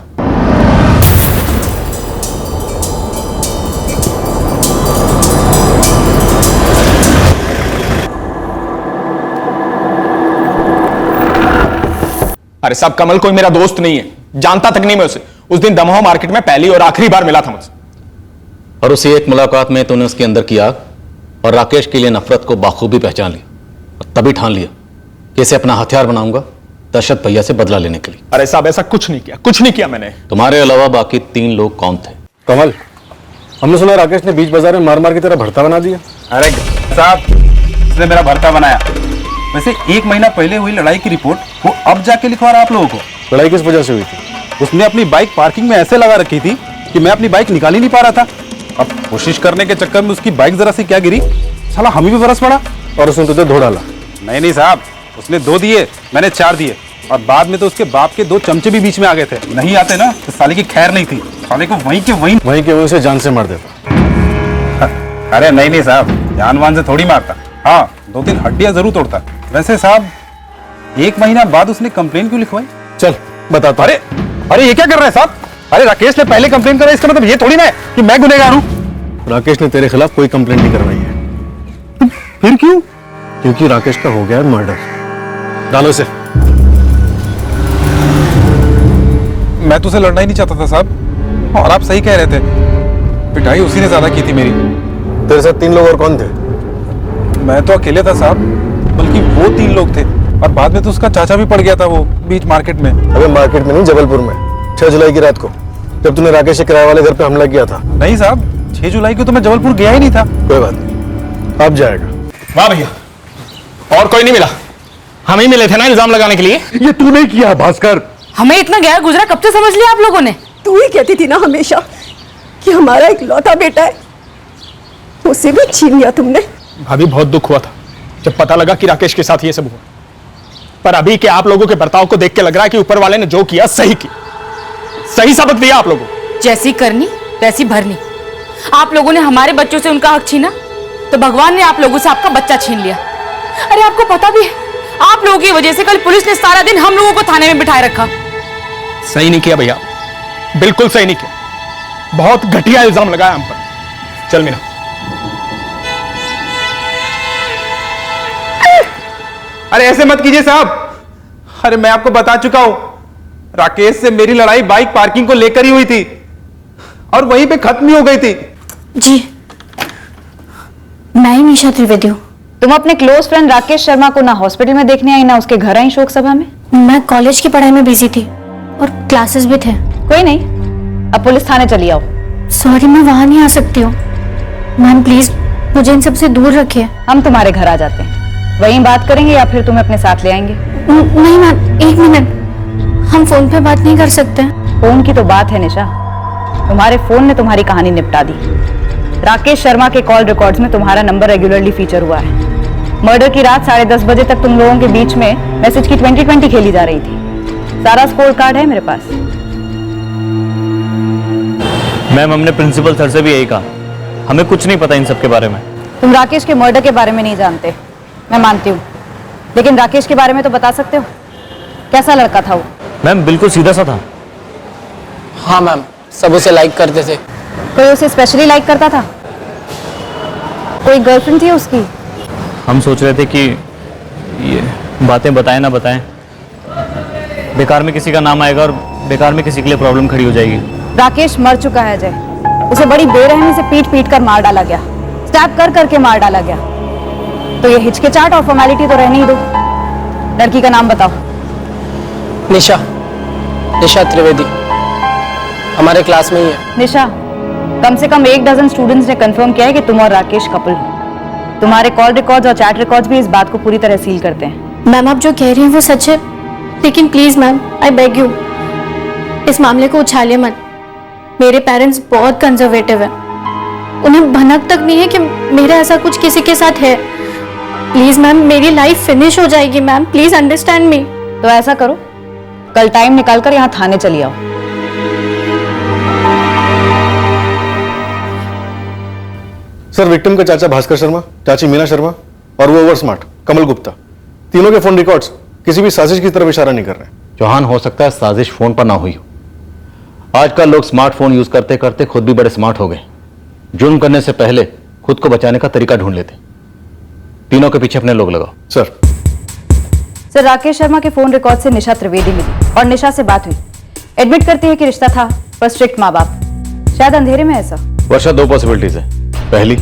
अरे साहब, कमल कोई मेरा दोस्त नहीं है, जानता तक नहीं मैं उसे। उस दिन दमोह मार्केट में पहली और आखिरी बार मिला था मुझसे। और उसी एक मुलाकात में तूने उसके अंदर की आग और राकेश के लिए नफरत को बाखूबी पहचान लिया और तभी ठान लिया कि इसे अपना हथियार बनाऊंगा दशरथ भैया से बदला लेने के लिए। अरे साहब, ऐसा कुछ नहीं किया, कुछ नहीं किया मैंने। तुम्हारे अलावा बाकी 3 लोग कौन थे? कमल, हमने सुना राकेश ने बीच बाजार में मार मार की तरह भरता बना दिया। अरे साहब, इसने मेरा भरता बनाया। वैसे 1 महीना पहले हुई लड़ाई की रिपोर्ट वो अब जाके लिखवा रहा आप लोगों को। लड़ाई किस वजह से हुई थी? उसने अपनी बाइक पार्किंग में ऐसे लगा रखी थी कि मैं अपनी बाइक निकाल ही नहीं पा रहा था। अब कोशिश करने के चक्कर में उसकी बाइक जरा सी क्या गिरी, साला हम ही भी बरस पड़ा और उसने तुझे धो डाला। नहीं साहब, उसने 2 दिए, मैंने 4 दिए और बाद में तो उसके बाप के 2 चमचे भी बीच में आ गए थे। नहीं आते ना तो साले की खैर नहीं थी, साले को वहीं के वहीं से जान से मार देता। अरे नहीं नहीं साहब, जान वान से थोड़ी मारता। हाँ 2-3 हड्डियां जरूर तोड़ता। वैसे साहब 1 महीना बाद उसने कंप्लेन क्यों लिखवाई? चल बताता। अरे अरे ये क्या कर रहे हैं साहब? अरे राकेश ने पहले कंप्लेन करा, इसका मतलब ये थोड़ी ना है कि मैं गुनहगार हूं। राकेश ने तेरे खिलाफ कोई कंप्लेंट नहीं करवाई है। फिर क्यों? क्योंकि राकेश का हो गया है मर्डर। डालो इसे। मैं तो उसे लड़ना ही नहीं चाहता था साहब, और आप सही कह रहे थे, पिटाई उसी ने ज्यादा की थी मेरी। तेरे साथ 3 लोग और कौन थे? मैं तो अकेले था साहब, बल्कि वो 3 लोग थे, और बाद में तो उसका चाचा भी पड़ गया था वो बीच मार्केट में। अबे मार्केट में नहीं, जबलपुर में 6 जुलाई की रात को, जब तूने राकेश के किराए वाले घर पे हमला किया था। नहीं साहब, 6 जुलाई को तो मैं जबलपुर गया ही नहीं था। कोई बात नहीं, अब जाएगा। वाह भैया, और कोई नहीं मिला? हम ही मिले थे ना इल्जाम लगाने के लिए। ये तूने किया भास्कर। हमें इतना गैर गुजरा कब से समझ लिया आप लोगों ने? तू ही कहती थी ना हमेशा कि हमारा एक लौता बेटा है, उसे भी छीन लिया तुमने। भाभी बहुत दुख हुआ था जब पता लगा कि राकेश के साथ ये सब हुआ, पर अभी के आप लोगों के बर्ताव को देख के लग रहा है कि ऊपर वाले ने जो किया सही किया, सही सबक दिया आप लोगों को। जैसी करनी वैसी भरनी। आप लोगों ने हमारे बच्चों से उनका हक छीना, तो भगवान ने आप लोगों से आपका बच्चा छीन लिया। अरे आपको पता भी है, आप लोगों की वजह से कल पुलिस ने सारा दिन हम लोगों को थाने में बिठाए रखा। सही नहीं किया भैया, बिल्कुल सही नहीं किया। बहुत घटिया इल्जाम लगाया हम पर। चल मीना। अरे ऐसे मत कीजिए साहब। अरे मैं आपको बता चुका हूं, राकेश से मेरी लड़ाई बाइक पार्किंग को लेकर ही हुई थी, और वहीं पे खत्म ही हो गई थी। जी, मैं ही निशा त्रिवेदी हूँ। तुम अपने क्लोज फ्रेंड राकेश शर्मा को ना हॉस्पिटल में देखने आई ना उसके घर आई शोक सभा में? मैं कॉलेज की पढ़ाई में बिजी थी और क्लासेस भी थे। कोई नहीं, अब पुलिस थाने चली आओ। सॉरी, मैं वहां नहीं आ सकती हूँ। मैम प्लीज मुझे इन सब से दूर रखिए। हम तुम्हारे घर आ जाते हैं, वहीं बात करेंगे या फिर तुम्हें अपने साथ ले आएंगे? नहीं मैम, 1 मिनट, हम फोन पे बात नहीं कर सकते? फोन की तो बात है निशा, तुम्हारे फोन ने तुम्हारी कहानी निपटा दी। राकेश शर्मा के कॉल रिकॉर्ड्स में तुम्हारा नंबर रेगुलरली फीचर हुआ है। मर्डर की रात 10:30 बजे तक तुम लोगों के बीच में मैसेज की 20-20 खेली जा रही थी। सारा स्कोर कार्ड है मेरे पास। मैम हमने प्रिंसिपल सर से भी यही कहा, हमें कुछ नहीं पता इन सब के बारे में। तुम राकेश के मर्डर के बारे में नहीं जानते, मैं मानती हूँ, लेकिन राकेश के बारे में तो बता सकते हो। कैसा लड़का था वो? मैम बिल्कुल सीधा सा था। हाँ मैम, सब उसे लाइक करते थे। कोई उसे स्पेशली लाइक करता था? कोई गर्लफ्रेंड थी उसकी? हम सोच रहे थे कि ये बातें बताएं ना बताएं, बेकार में किसी का नाम आएगा और बेकार में किसी के लिए प्रॉब्लम खड़ी हो जाएगी। राकेश मर चुका है अजय, उसे बड़ी बेरहमी से पीट पीट कर मार डाला गया, स्टैप कर करके मार डाला गया। तो ये हिचकिचाहट और फॉर्मेलिटी तो रहने ही दो। लड़की का नाम बताओ। निशा, निशा त्रिवेदी, हमारे क्लास में ही है। निशा, कम से कम 1 डज़न स्टूडेंट्स ने कंफर्म किया है कि तुम और राकेश कपल हो। तुम्हारे कॉल रिकॉर्ड्स और चैट रिकॉर्ड्स भी इस बात को पूरी तरह सील करते हैं। मैम आप जो कह रही हैं वो सच है, लेकिन please ma'am I beg you, इस मामले को उछालिए मत। मेरे पेरेंट्स बहुत कंजर्वेटिव हैं, उन्हें भनक तक नहीं है कि मेरा ऐसा कुछ किसी के साथ है। प्लीज मैम, मेरी लाइफ फिनिश हो जाएगी मैम, प्लीज अंडरस्टैंड मी। तो ऐसा करो, कल टाइम निकाल कर यहाँ थाने चली आओ। सर, विक्टिम का चाचा भास्कर शर्मा, चाची मीना शर्मा और वो ओवर स्मार्ट कमल गुप्ता, तीनों के फोन रिकॉर्ड्स किसी भी साजिश की तरफ इशारा नहीं कर रहे। चौहान, हो सकता है साजिश फोन पर ना हुई हो। आजकल लोग स्मार्टफोन यूज करते करते खुद भी बड़े स्मार्ट हो गए। जुर्म करने से पहले खुद को बचाने का तरीका ढूंढ लेते। तीनों के पीछे अपने लोग लगाओ। सर, राकेश शर्मा के फोन रिकॉर्ड से निशा त्रिवेदी मिली और निशा से बात हुई। एडमिट करती है कि रिश्ता था, पर स्ट्रिक्ट माँ बाप, शायद अंधेरे में ऐसा। वर्षा, 2 पॉसिबिलिटीज है। पहली,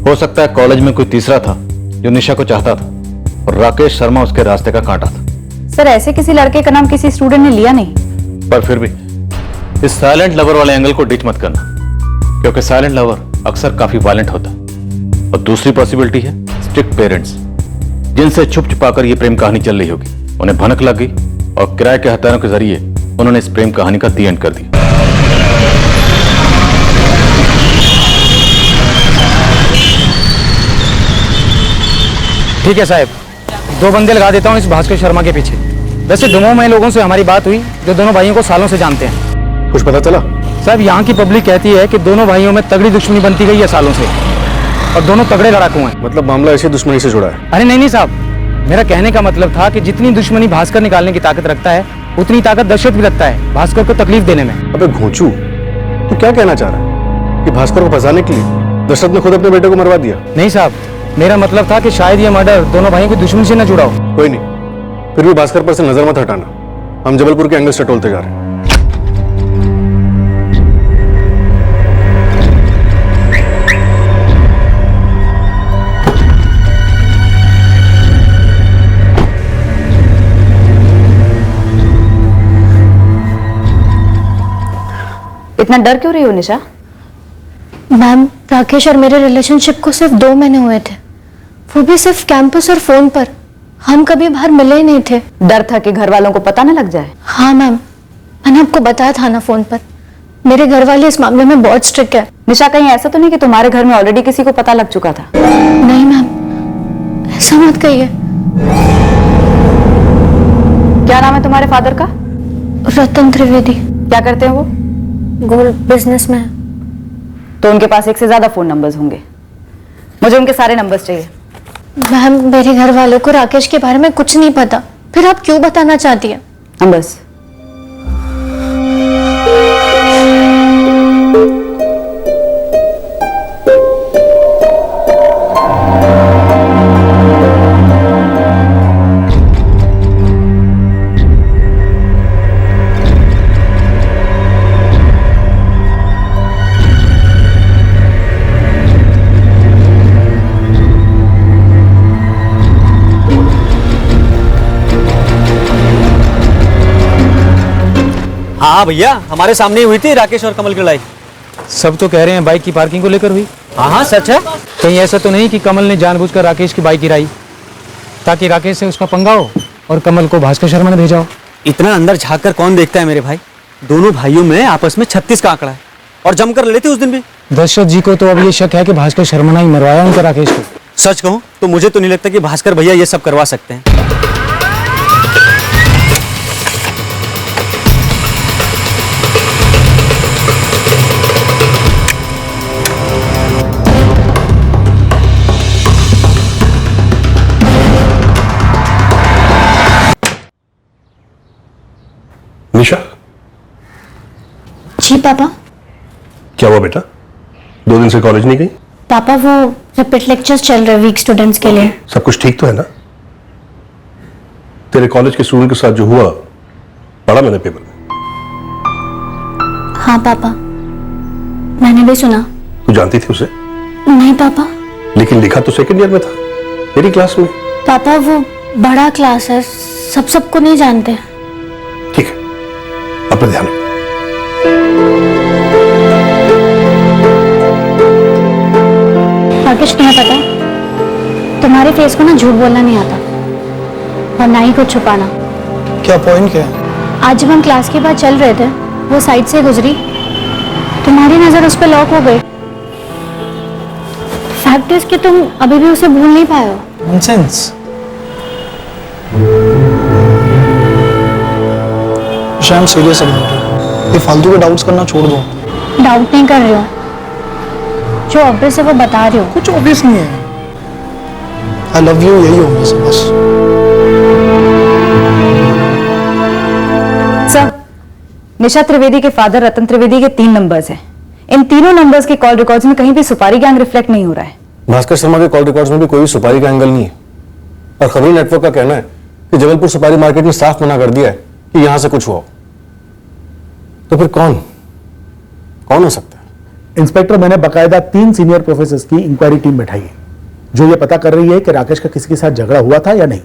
हो सकता है कॉलेज में कोई तीसरा था जो निशा को चाहता था और राकेश शर्मा उसके रास्ते का कांटा था। सर, ऐसे किसी लड़के का नाम किसी स्टूडेंट ने लिया नहीं। पर फिर भी इस साइलेंट लवर वाले एंगल को डिच मत करना, क्योंकि साइलेंट लवर अक्सर काफी वायलेंट होता है। और दूसरी पॉसिबिलिटी है स्ट्रिक्ट पेरेंट्स, जिनसे छुप छुपाकर ये प्रेम कहानी चल रही होगी। उन्हें भनक लग गई और किराए के हथियारों के जरिए उन्होंने इस प्रेम कहानी का दी एंड कर दिया। ठीक है साहब, 2 बंदे लगा देता हूँ इस भास्कर शर्मा के पीछे। वैसे दोनों में लोगों से हमारी बात हुई जो दोनों भाइयों को सालों से जानते हैं। कुछ पता चला? साहब, यहाँ की पब्लिक कहती है कि दोनों भाइयों में तगड़ी दुश्मनी बनती गई है सालों से। और दोनों तगड़े लड़ाकू हैं। मतलब मामला ऐसी दुश्मनी से जुड़ा है? अरे नहीं साहब, मेरा कहने का मतलब था कि जितनी दुश्मनी भास्कर निकालने की ताकत रखता है उतनी ताकत दशरथ भी रखता है भास्कर को तकलीफ देने में। अबे घोंचू, तू क्या कहना चाह रहा है कि भास्कर को फंसाने के लिए दशरथ ने खुद अपने बेटे को मरवा दिया? नहीं साहब, मेरा मतलब था कि शायद ये मर्डर दोनों भाइयों की दुश्मनी से न जुड़ा हो। कोई नहीं, फिर भी भास्कर पर से नजर मत हटाना। हम जबलपुर के एंगल से टोलते जा रहे हैं। इतना डर क्यों रही हो निशा? मैम, राकेश और मेरे रिलेशनशिप को सिर्फ 2 महीने हुए थे, वो भी सिर्फ कैंपस और फोन पर। हम कभी बाहर मिले ही नहीं थे। डर था कि घर वालों को पता न लग जाए? हाँ मैम, मैंने आपको बताया था ना फोन पर, मेरे घर वाले इस मामले में बहुत स्ट्रिक्ट है। निशा, कहीं ऐसा तो नहीं कि तुम्हारे घर में ऑलरेडी किसी को पता लग चुका था? नहीं मैम, ऐसा मत कहिए। क्या नाम है तुम्हारे फादर का? रतन त्रिवेदी। क्या करते हैं वो? गोल्ड बिजनेस में। तो उनके पास 1 से ज्यादा फोन नंबर्स होंगे। मुझे उनके सारे नंबर्स चाहिए। मैम, मेरे घर वालों को राकेश के बारे में कुछ नहीं पता, फिर आप क्यों बताना चाहती हैं? नंबर्स? हाँ भैया, हमारे सामने ही हुई थी राकेश और कमल की लड़ाई। सब तो कह रहे हैं बाइक की पार्किंग को लेकर हुई। हाँ हाँ सच है। कहीं ऐसा तो नहीं कि कमल ने जानबूझकर राकेश की बाइक गिराई ताकि राकेश से उसका पंगा हो और कमल को भास्कर शर्मा ने भेजा हो? इतना अंदर झाँक कर कौन देखता है मेरे भाई। दोनों भाइयों में आपस में 36 का आंकड़ा है और जमकर लड़े थे उस दिन भी। दशरथ जी को तो अब ये शक है कि भास्कर शर्मा ने ही मरवाया उनका राकेश को। सच कहूँ तो मुझे तो नहीं लगता कि भास्कर भैया ये सब करवा सकते हैं। निशा। जी पापा। क्या हुआ बेटा, 2 दिन से कॉलेज नहीं गई? पापा, वो रिपीट लेक्चर्स चल रहे वीक स्टूडेंट्स के लिए। सब कुछ ठीक तो है ना? तेरे कॉलेज के स्टूडेंट के साथ जो हुआ पढ़ा मैंने पेपर में। हाँ पापा, मैंने भी सुना। तू जानती थी उसे? नहीं पापा। लेकिन लिखा तो सेकंड ईयर में था, मेरी क्लास में। पापा, वो बड़ा क्लास है, सबको नहीं जानते। ठीक है, अपना ध्यान रखो। राकेश, तुम्हें पता है तुम्हारे फेस को ना झूठ बोलना नहीं आता और ना ही कुछ छुपाना। क्या पॉइंट क्या है? आज जब हम क्लास के बाद चल रहे थे, वो साइड से गुजरी, तुम्हारी नजर उस पर लॉक हो गई। फैक्ट इज कि तुम अभी भी उसे भूल नहीं पाए हो। नॉनसेंस। शायद सीरियस अबाउट, ये फालतू के डाउट्स करना छोड़ दो। डाउट नहीं कर रही हो, जो ऑब्वियस है वो बता रही हो। कुछ ऑब्वियस नहीं है। आई लव यू, यही ऑब्वियस है बस। सर, निशा त्रिवेदी के फादर रतन त्रिवेदी के 3 नंबर्स हैं। इन तीनों नंबर्स के कॉल रिकॉर्ड्स में कहीं भी सुपारी गैंग रिफ्लेक्ट नहीं हो रहा है। भास्कर शर्मा के कॉल रिकॉर्ड्स में भी कोई सुपारी का एंगल नहीं है और खबरी नेटवर्क का कहना है कि जबलपुर सुपारी मार्केट ने साफ मना कर दिया है कि यहां से कुछ हुआ हो। तो फिर कौन हो सकता है? इंस्पेक्टर, मैंने बकायदा 3 सीनियर प्रोफेसर की इंक्वायरी टीम बैठाई है जो ये पता कर रही है कि राकेश का किसी के साथ झगड़ा हुआ था या नहीं।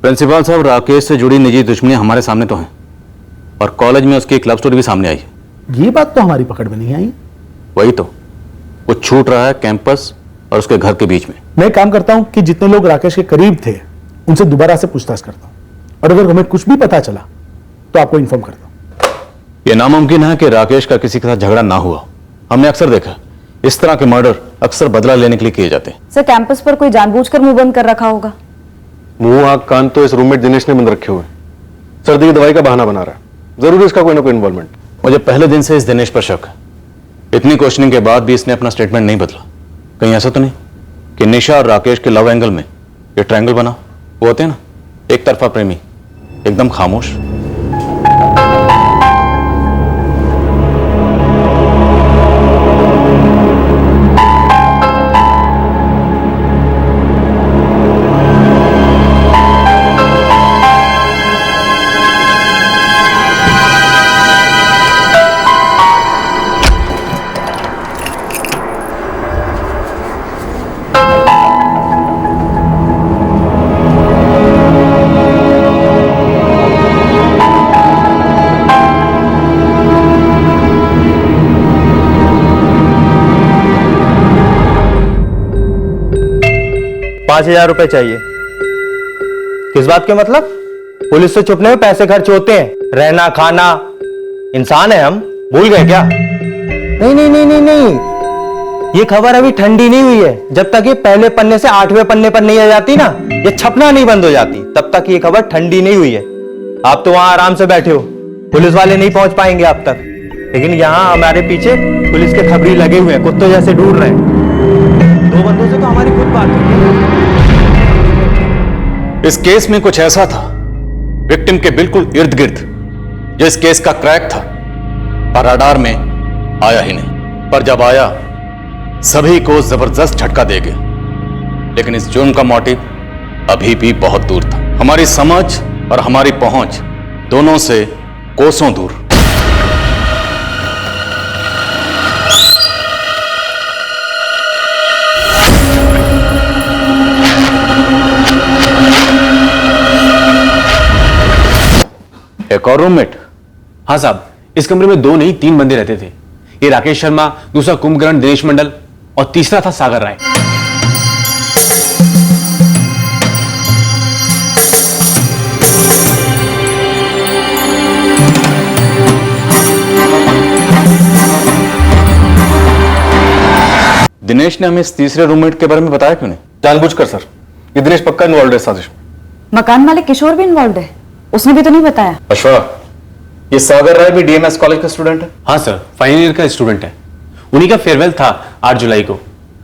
प्रिंसिपल साहब, राकेश से जुड़ी निजी दुश्मनी हमारे सामने तो है और कॉलेज में उसकी एक लव स्टोरी भी सामने आई है। ये बात तो हमारी पकड़ में नहीं आई। वही तो, वो छूट रहा है कैंपस और उसके घर के बीच में। मैं काम करता हूं कि जितने लोग राकेश के करीब थे उनसे दोबारा से पूछताछ करता हूं और अगर हमें कुछ भी पता चला तो आपको इन्फॉर्म करता हूं। यह नामुमकिन है कि राकेश का किसी के साथ झगड़ा ना हुआ। हमने अक्सर देखा इस तरह के मर्डर अक्सर बदला लेने के लिए किए जाते हैं। सर, कैंपस पर कोई जानबूझकर मुंह बंद कर रखा होगा। मुंह आंख कान तो इस रूममेट दिनेश ने बंद रखे हुए, सर्दी की दवाई का बहाना बना रहा है। जरूर इसका कोई ना कोई इन्वॉल्वमेंट। मुझे पहले दिन से इस दिनेश पर शक है। इतनी क्वेश्चनिंग के बाद भी इसने अपना स्टेटमेंट नहीं बदला। कहीं ऐसा तो नहीं? कि निशा और राकेश के लव एंगल में ये ट्रायंगल बना, वो होते हैं ना एक तरफा प्रेमी, एकदम खामोश। ₹5,000 चाहिए। किस बात के मतलब? पुलिस से छुपने में पैसे खर्च होते हैं, रहना खाना, इंसान है हम, भूल गए क्या? नहीं नहीं नहीं नहीं नहीं, ये खबर अभी ठंडी नहीं हुई है। जब तक ये पहले पन्ने से 8वें पन्ने पर नहीं आ जाती ना, ये छपना नहीं बंद हो जाती, तब तक ये खबर ठंडी नहीं हुई है। आप तो वहां आराम से बैठे हो, पुलिस वाले नहीं पहुंच पाएंगे आप तक, लेकिन यहां हमारे पीछे पुलिस के खबरी लगे हुए हैं, कुत्तों जैसे ढूंढ रहे हैं। 2 बंदों से तो हमारी खुद बात हुई है। इस केस में कुछ ऐसा था विक्टिम के बिल्कुल इर्द गिर्द जो इस केस का क्रैक था, पर रडार में आया ही नहीं। पर जब आया सभी को जबरदस्त झटका दे गया। लेकिन इस जुर्म का मोटिव अभी भी बहुत दूर था, हमारी समझ और हमारी पहुंच दोनों से कोसों दूर। एक और रूममेट? हाँ साहब, इस कमरे में 2 नहीं 3 बंदे रहते थे। ये राकेश शर्मा, दूसरा कुंभकर्ण दिनेश मंडल और तीसरा था सागर राय। दिनेश ने हमें इस तीसरे रूममेट के बारे में बताया क्यों नहीं? जानबूझकर सर, ये दिनेश पक्का इन्वॉल्व है साजिश में। मकान मालिक किशोर भी इन्वॉल्व है, उसने भी तो नहीं बताया। अश्वा, ये सागर राय भी डीएमएस कॉलेज का स्टूडेंट है? हाँ सर, फाइनल ईयर का स्टूडेंट है। उन्हीं का फेयरवेल था 8 जुलाई को,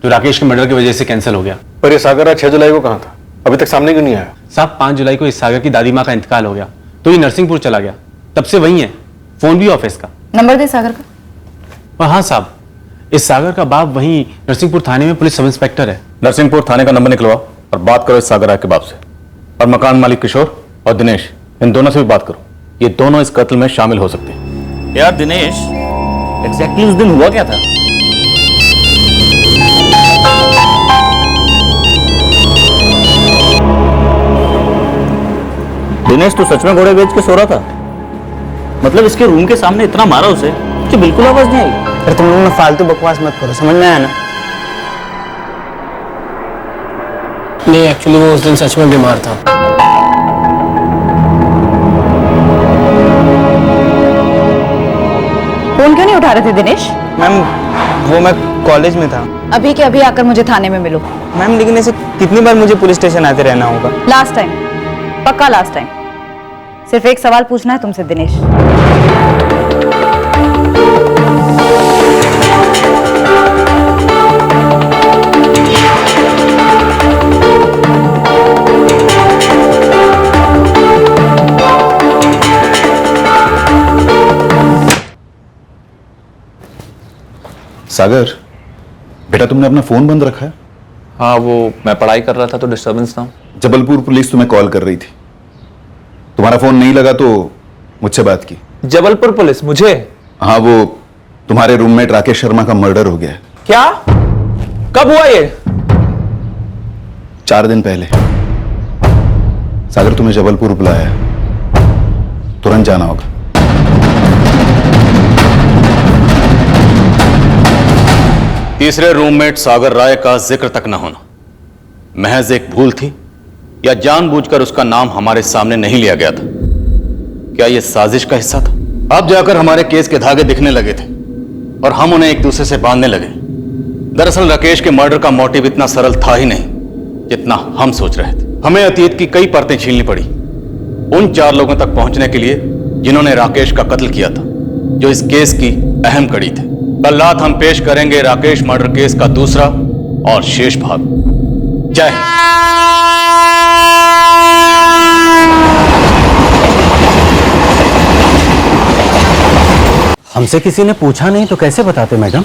जो राकेश के मर्डर की वजह से कैंसिल हो गया। पर ये सागर राय 6 जुलाई को कहाँ था? अभी तक सामने क्यों नहीं आया? साहब 5 जुलाई को इस सागर की दादी माँ का इंतकाल हो गया, तो ये नरसिंहपुर चला गया, तब से वही है, फोन भी ऑफिस का। नंबर दे सागर का। हाँ साहब, इस सागर का बाप वहीं नरसिंहपुर थाने में पुलिस सब इंस्पेक्टर है। नरसिंहपुर थाने का नंबर निकलवाओ और बात करो इस सागर राय के बाप से, और मकान मालिक किशोर और दिनेश, इन दोनों से भी बात करो। ये दोनों इस कत्ल में शामिल हो सकते हैं। यार दिनेश, एग्जैक्टली उस दिन हुआ क्या था? दिनेश तो सच में घोड़े बेच के सो रहा था? मतलब इसके रूम के सामने इतना मारा उसे कि बिल्कुल आवाज नहीं आई। फिर तुम लोग ना फालतू बकवास मत करो, समझ में आया ना? नहीं, एक्चुअली वो उस दिन सच में बीमार था। फोन क्यों नहीं उठा रहे थे दिनेश? मैम वो मैं कॉलेज में था। अभी के अभी आकर मुझे थाने में मिलो। मैम लेकिन ऐसे कितनी बार मुझे पुलिस स्टेशन आते रहना होगा? लास्ट टाइम, पक्का लास्ट टाइम। सिर्फ एक सवाल पूछना है तुमसे दिनेश। सागर बेटा, तुमने अपना फोन बंद रखा है? हाँ, वो मैं पढ़ाई कर रहा था तो डिस्टर्बेंस था। जबलपुर पुलिस तुम्हें कॉल कर रही थी, तुम्हारा फोन नहीं लगा तो मुझसे बात की। जबलपुर पुलिस मुझे? हाँ, वो तुम्हारे रूममेट राकेश शर्मा का मर्डर हो गया है। क्या? कब हुआ ये? 4 दिन पहले। सागर तुम्हें जबलपुर बुलाया है, तुरंत जाना होगा। तीसरे रूममेट सागर राय का जिक्र तक न होना महज एक भूल थी या जानबूझकर उसका नाम हमारे सामने नहीं लिया गया था? क्या यह साजिश का हिस्सा था? अब जाकर हमारे केस के धागे दिखने लगे थे और हम उन्हें एक दूसरे से बांधने लगे। दरअसल राकेश के मर्डर का मोटिव इतना सरल था ही नहीं जितना हम सोच रहे थे। हमें अतीत की कई परतें छीलनी पड़ी उन 4 लोगों तक पहुंचने के लिए जिन्होंने राकेश का कत्ल किया था, जो इस केस की अहम कड़ी थे। कल रात हम पेश करेंगे राकेश मर्डर केस का दूसरा और शेष भाग। जय हमसे किसी ने पूछा नहीं तो कैसे बताते मैडम?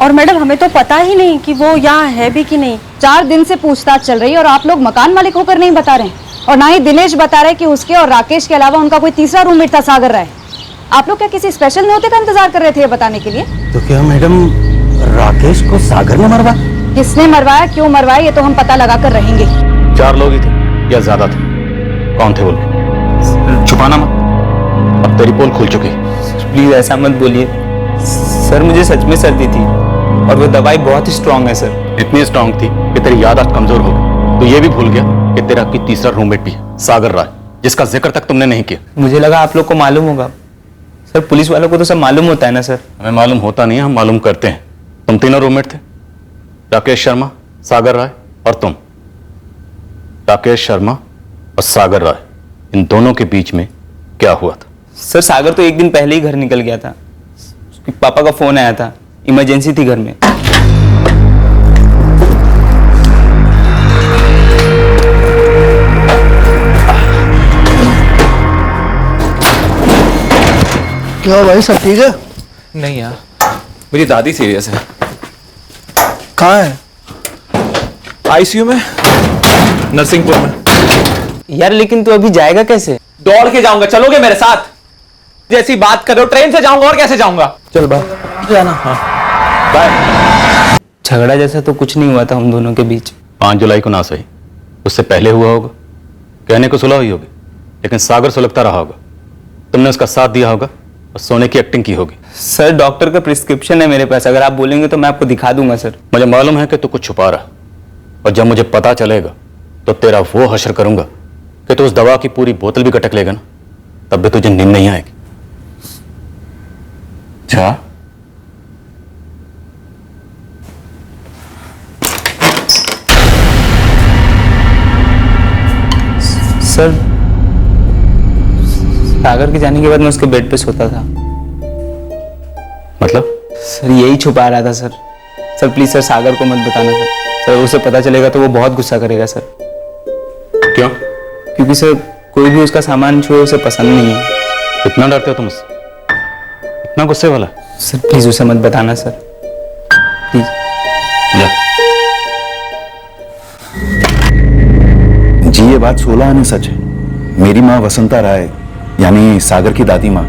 और मैडम हमें तो पता ही नहीं कि वो यहाँ है भी कि नहीं। 4 दिन से पूछताछ चल रही है और आप लोग मकान मालिक होकर नहीं बता रहे और ना ही दिनेश बता रहे कि उसके और राकेश के अलावा उनका कोई तीसरा रूममेट था सागर राय। आप लोग क्या किसी स्पेशल न्योते का इंतजार कर रहे थे ये बताने के लिए? तो क्या मैडम राकेश को सागर ने मरवाया? किसने मरवाया, क्यों मरवाया, ये तो हम पता लगा कर रहेंगे। 4 लोग ही थे या ज्यादा थे? कौन थे बोल? छुपाना मत, अब तेरी पोल खुल चुकी। प्लीज ऐसा मत बोलिए सर, मुझे सच में सर्दी थी और वो दवाई बहुत ही स्ट्रांग है सर। इतनी स्ट्रांग थी कि तेरी याददाश्त कमजोर हो गई, तो ये भी भूल गया कि तेरा कोई तीसरा रूममेट भी है, सागर राय, जिसका जिक्र तक तुमने नहीं किया। मुझे लगा आप लोग को मालूम होगा सर, पुलिस वालों को तो सब मालूम होता है ना सर। हमें मालूम होता नहीं है, हम मालूम करते हैं। तुम तीनों रूममेट थे, राकेश शर्मा, सागर राय और तुम। राकेश शर्मा और सागर राय, इन दोनों के बीच में क्या हुआ था? सर सागर तो एक दिन पहले ही घर निकल गया था, उसके पापा का फोन आया था, इमरजेंसी थी घर में। क्या भाई सब ठीक है? नहीं यार, मेरी दादी सीरियस है। कहाँ है? आईसीयू में, नरसिंहपुर में। यार लेकिन तू अभी जाएगा कैसे? दौड़ के जाऊंगा, चलोगे मेरे साथ? जैसी बात कर रहे हो, ट्रेन से जाऊंगा और कैसे जाऊंगा? चल बाय जाना। हाँ बाय। झगड़ा जैसा तो कुछ नहीं हुआ था हम दोनों के बीच। 5 जुलाई को ना सही, उससे पहले हुआ होगा। कहने को सुलह हुई होगी, लेकिन सागर सुलगता रहा होगा। तुमने उसका साथ दिया होगा और सोने की एक्टिंग की होगी। सर डॉक्टर का प्रिस्क्रिप्शन है मेरे पास, अगर आप बोलेंगे तो मैं आपको दिखा दूंगा सर। मुझे मालूम है कि तू कुछ छुपा रहा, और जब मुझे पता चलेगा तो तेरा वो हश्र करूंगा कि तू उस दवा की पूरी बोतल भी कटक लेगा ना, तब भी तुझे नींद नहीं आएगी। अच्छा सर, सागर के जाने के बाद मैं उसके बेड पे सोता था। मतलब? सर यही छुपा रहा था सर। सर प्लीज सर, सागर को मत बताना सर। सर उसे पता चलेगा तो वो बहुत गुस्सा करेगा सर। क्यों? क्योंकि सर कोई भी उसका सामान छुए उसे पसंद नहीं है। इतना डरते हो तुम उससे? इतना गुस्से वाला? सर प्लीज उसे मत बताना सर, प्लीज। जी ये बात 16 आने सच है। मेरी माँ वसंता राय यानी सागर की दादी माँ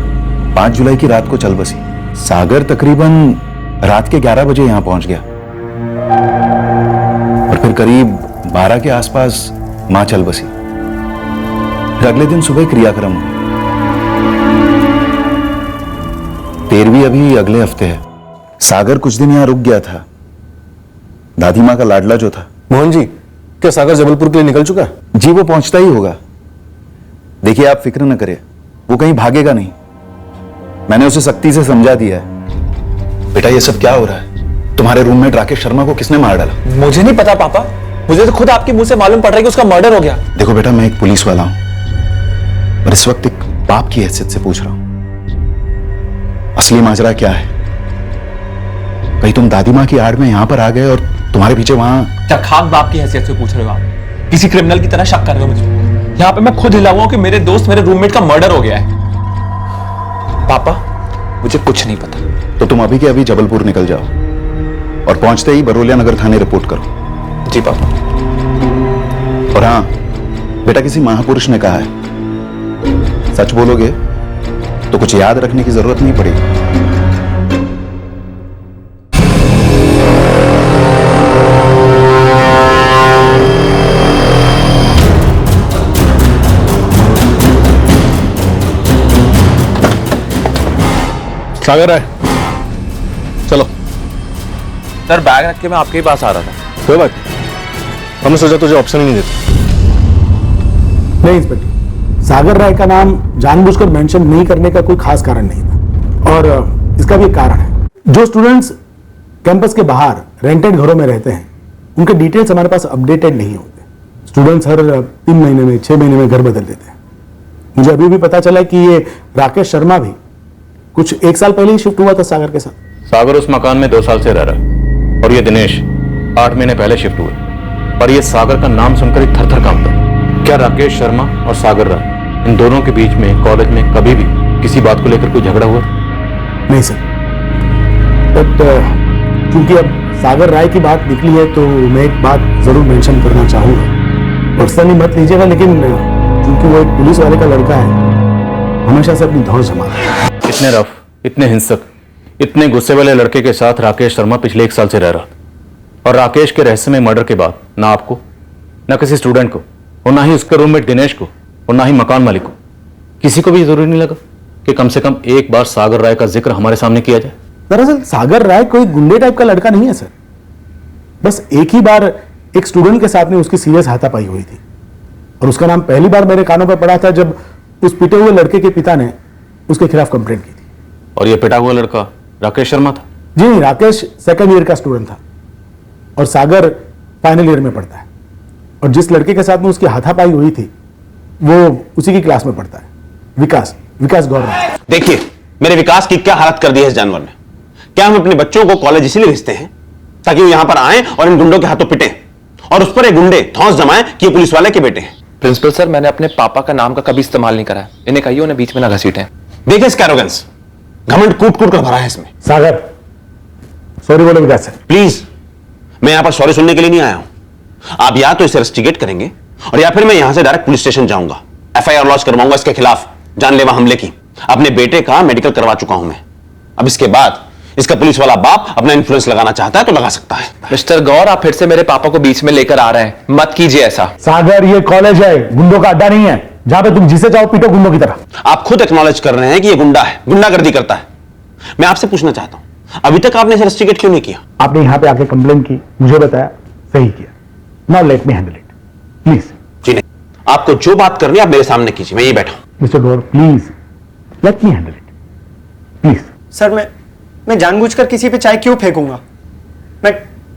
5 जुलाई की रात को चल बसी। सागर तकरीबन रात के 11 बजे यहां पहुंच गया और फिर करीब 12 के आसपास मां चल बसी। फिर अगले दिन सुबह क्रियाक्रम हुआ। 13वीं अभी अगले हफ्ते है। सागर कुछ दिन यहां रुक गया था। दादी माँ का लाडला जो था। मोहन जी, क्या सागर जबलपुर के लिए निकल चुका है? जी वो पहुंचता ही होगा। देखिए आप फिक्र न करें, वो कहीं भागेगा नहीं। मैंने उसे सख्ती से समझा दिया है। बेटा ये सब क्या हो रहा है? तुम्हारे रूममेट राकेश शर्मा को किसने मार डाला? मुझे नहीं पता पापा, मुझे तो खुद आपके मुंह से मालूम पड़ रहा है कि उसका मर्डर हो गया। देखो बेटा, मैं एक पुलिस वाला हूं और इस वक्त एक बाप की हैसियत से पूछ रहा हूं, असली माजरा क्या है? कहीं तुम दादी माँ की आड़ में यहां पर आ गए और तुम्हारे पीछे वहां। क्या खाक बाप की हैसियत से पूछ रहे हो आप? किसी क्रिमिनल की तरह शक कर रहे हो मुझे? यहाँ पे मैं खुद हिला हुआ हूं कि मेरे दोस्त मेरे रूममेट का मर्डर हो गया है। पापा मुझे कुछ नहीं पता। तो तुम अभी के अभी जबलपुर निकल जाओ और पहुंचते ही बरोलिया नगर थाने रिपोर्ट करो। जी पापा। और हाँ बेटा, किसी महापुरुष ने कहा है सच बोलोगे तो कुछ याद रखने की जरूरत नहीं पड़ेगी। सागर है, चलो। सर बैग रख के मैं आपके ही पास आ रहा था। कोई बात नहीं, हमने सोचा तुझे ऑप्शन ही नहीं देते। नहीं इंस्पेक्टर, सागर राय का नाम जानबूझकर मेंशन नहीं करने का कोई खास कारण नहीं था और इसका भी एक कारण है। जो स्टूडेंट्स कैंपस के बाहर रेंटेड घरों में रहते हैं उनके डिटेल्स हमारे पास अपडेटेड नहीं होते। स्टूडेंट्स हर 3 महीने में 6 महीने में घर बदल देते हैं। मुझे अभी भी पता चला कि ये राकेश शर्मा भी कुछ 1 साल पहले ही शिफ्ट हुआ था सागर के साथ। सागर उस मकान में 2 साल से रह रहा है और ये दिनेश 8 महीने पहले शिफ्ट हुए। पर यह सागर का नाम सुनकर ही थर थर कांपता है। क्या राकेश शर्मा और सागर राय इन दोनों के बीच में कॉलेज में कभी भी किसी बात को लेकर कोई झगड़ा हुआ? नहीं सर, बट क्योंकि अब सागर राय की बात निकली है तो मैं एक बात जरूर मेंशन करना चाहूंगा। पर्सनली मत लीजिएगा, लेकिन क्योंकि वो एक पुलिस वाले का लड़का है, हमेशा से अपनी धौंस जमाता है। इतने रफ, इतने हिंसक, इतने गुस्से वाले लड़के के साथ राकेश शर्मा पिछले 1 साल से रह रहा था। और राकेश के रहस्यमय मर्डर के बाद ना आपको, ना किसी स्टूडेंट को, और ना ही उसके रूममेट दिनेश को, और ना ही मकान मालिक को, किसी को भी जरूरी नहीं लगा कि कम से कम एक बार सागर राय का जिक्र हमारे सामने किया जाए। दरअसल सागर राय कोई गुंडे टाइप का लड़का नहीं है सर। बस एक ही बार एक स्टूडेंट के साथ में उसकी सीरियस हाथापाई हुई थी, और उसका नाम पहली बार मेरे कानों पर पड़ा था जब उस पिटे हुए लड़के के पिता ने उसके खिलाफ कंप्लेंट की थी। और यह पिटा हुआ लड़का राकेश शर्मा था? जी नहीं, राकेश 2nd ईयर का स्टूडेंट था और सागर फाइनल ईयर में पढ़ता है। और जिस लड़के के साथ में उसकी हाथापाई हुई थी वो उसी की क्लास में पढ़ता है, विकास गौरव। देखिए, मेरे विकास की क्या हालत कर दी है इस जानवर ने। क्या हम अपने बच्चों को कॉलेज इसलिए भेजते हैं ताकि वो यहां पर आए और इन गुंडों के हाथों पिटे, और उस पर ये गुंडे धौंस जमाएं कि ये पुलिस वाले के बेटे हैं? प्रिंसिपल सर, मैंने अपने पापा का नाम का कभी इस्तेमाल नहीं करा है। इन्हें कहिए उन्हें बीच में ना घसीटें। देखिए इसका एरोगेंस, घमंड कूट कूट कर भरा है इसमें। सागर, सॉरी बोलो विकास सर। प्लीज, मैं यहां पर सॉरी सुनने के लिए नहीं आया हूं। आप या तो इसे इन्वेस्टिगेट करेंगे और या फिर मैं यहां से डायरेक्ट पुलिस स्टेशन जाऊंगा, FIR लॉन्च करवाऊंगा इसके खिलाफ जानलेवा हमले की। अपने बेटे का मेडिकल करवा चुका हूं मैं। अब इसके बाद इसका पुलिस वाला बाप अपना इन्फ्लुएंस लगाना चाहता है तो लगा सकता है। मिस्टर गौर, आप फिर से मेरे पापा को बीच में लेकर आ रहे हैं। मत कीजिए ऐसा। सागर, ये कॉलेज है, गुंडों का अड्डा नहीं है जहां पे तुम जिसे चाहो पीटो गुंडों की तरह। आप खुद एक्नॉलेज कर रहे हैं कि ये गुंडा है, गुंडागर्दी करता है। मैं आपसे पूछना चाहता हूं, अभी तक आपने इन्वेस्टिगेट क्यों नहीं किया? आपने यहां पे आके कंप्लेन की, मुझे बताया, सही किया। Now let me handle it, please. जी नहीं, आपको जो बात करनी है आप मेरे सामने कीजिए, मैं यही बैठा हूं। Mister Gaur, please let me handle it, please. Sir, मैं जानबूझकर किसी पे चाय क्यों फेंकूंगा? मैं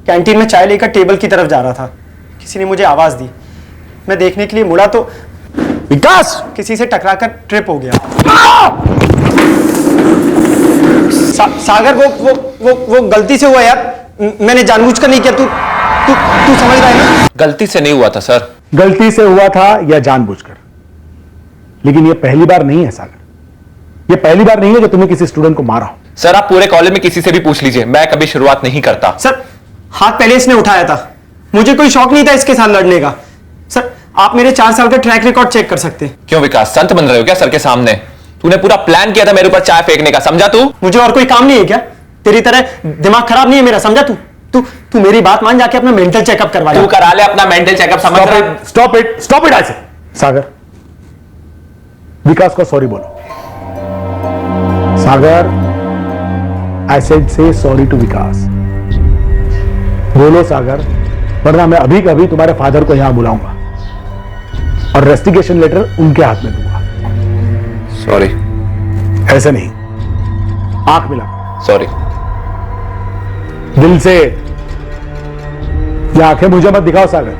कैंटीन में चाय लेकर टेबल की तरफ जा रहा था, किसी ने मुझे आवाज दी। मैं देखने के लिए मुड़ा तो विकास किसी से टकराकर ट्रिप हो गया। सागर, वो गलती से हुआ यार, मैंने जानबूझकर नहीं किया। तू समझ रहा है ना? गलती से नहीं हुआ था सर। गलती से हुआ था या जानबूझकर, लेकिन ये पहली बार नहीं है सागर। ये पहली बार नहीं है कि तुमने किसी स्टूडेंट को मारा हो। सर, आप पूरे कॉलेज में किसी से भी पूछ लीजिए, मैं कभी शुरुआत नहीं करता। सर, हाथ पहले इसने उठाया था, मुझे कोई शौक नहीं था इसके साथ लड़ने का। सर, आप मेरे 4 साल का ट्रैक रिकॉर्ड चेक कर सकते हैं। क्यों विकास, संत बन रहे हो क्या सर के सामने? तूने पूरा प्लान किया था मेरे ऊपर चाय फेंकने का, समझा तू? मुझे और कोई काम नहीं है क्या? तेरी तरह दिमाग खराब नहीं है मेरा, समझा तू? तू मेरी बात मान, जाके अपना मेंटल चेकअप करवा ले। तू करा ले अपना मेंटल चेकअप, समझ रहा है? स्टॉप इट ऐसे। सागर, विकास को सॉरी बोलो। सागर, आई सेड से सॉरी टू विकास। बोलो सागर, वरना मैं अभी कभी तुम्हारे फादर को यहां बुलाऊंगा और रेस्टिगेशन लेटर उनके हाथ में दूंगा। सॉरी। ऐसे नहीं, आंख मिला। सॉरी। दिल से। ये आंखें मुझे मत दिखाओ सागर,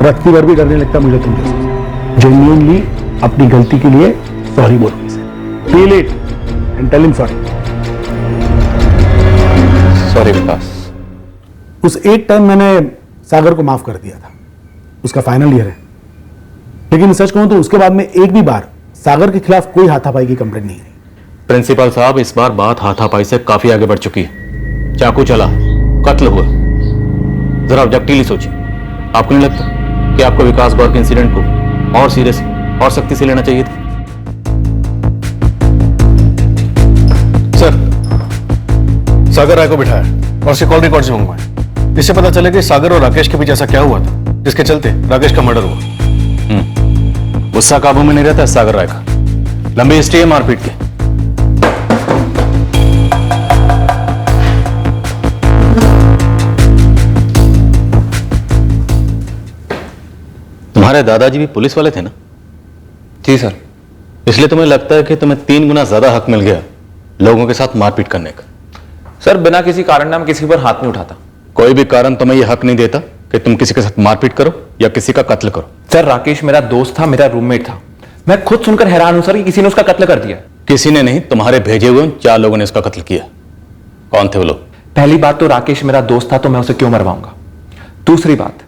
रत्ती भर भी डरने लगता मुझे तुम जैसे। जेन्युइनली अपनी गलती के लिए सॉरी बोलो इसे। Feel it and tell him sorry. Sorry Vikas. उस एक टाइम मैंने सागर को माफ कर दिया था, उसका फाइनल ईयर है, लेकिन सच कहूं तो उसके बाद में एक भी बार सागर के खिलाफ कोई हाथापाई की कंप्लेंट नहीं है। प्रिंसिपल साहब, इस बार बात हाथापाई से काफी आगे बढ़ चुकी है। चाकू चला, कत्ल हुआ। जरा ऑब्जेक्टिवली सोचिए, आपको नहीं लगता कि आपको विकास गौर के इंसिडेंट को और सीरियस और सख्ती से लेना चाहिए था? सर, सागर राय को बिठाया और उसे कॉल रिकॉर्ड से मंगवाया। इससे पता चला कि सागर और राकेश के बीच ऐसा क्या हुआ था जिसके चलते राकेश का मर्डर हुआ। गुस्सा काबू में नहीं रहता है सागर राय का, लंबी हिस्ट्री है मारपीट की। तुम्हारे दादाजी भी पुलिस वाले थे ना? जी सर। इसलिए तुम्हें लगता है कि तुम्हें 3 गुना ज्यादा हक मिल गया लोगों के साथ मारपीट करने का? सर, बिना किसी कारण ना मैं किसी पर हाथ नहीं उठाता। कोई भी कारण तुम्हें यह हक नहीं देता कि तुम किसी के साथ मारपीट करो या किसी का कत्ल करो। सर, राकेश मेरा दोस्त था, मेरा रूममेट था। मैं खुद सुनकर हैरान हूं सर कि किसी ने उसका कत्ल कर दिया। किसी ने नहीं, तुम्हारे भेजे हुए 4 लोगों ने उसका कत्ल किया। कौन थे वो लोग? पहली बात तो राकेश मेरा दोस्त था तो मैं उसे क्यों मरवाऊंगा? दूसरी बात,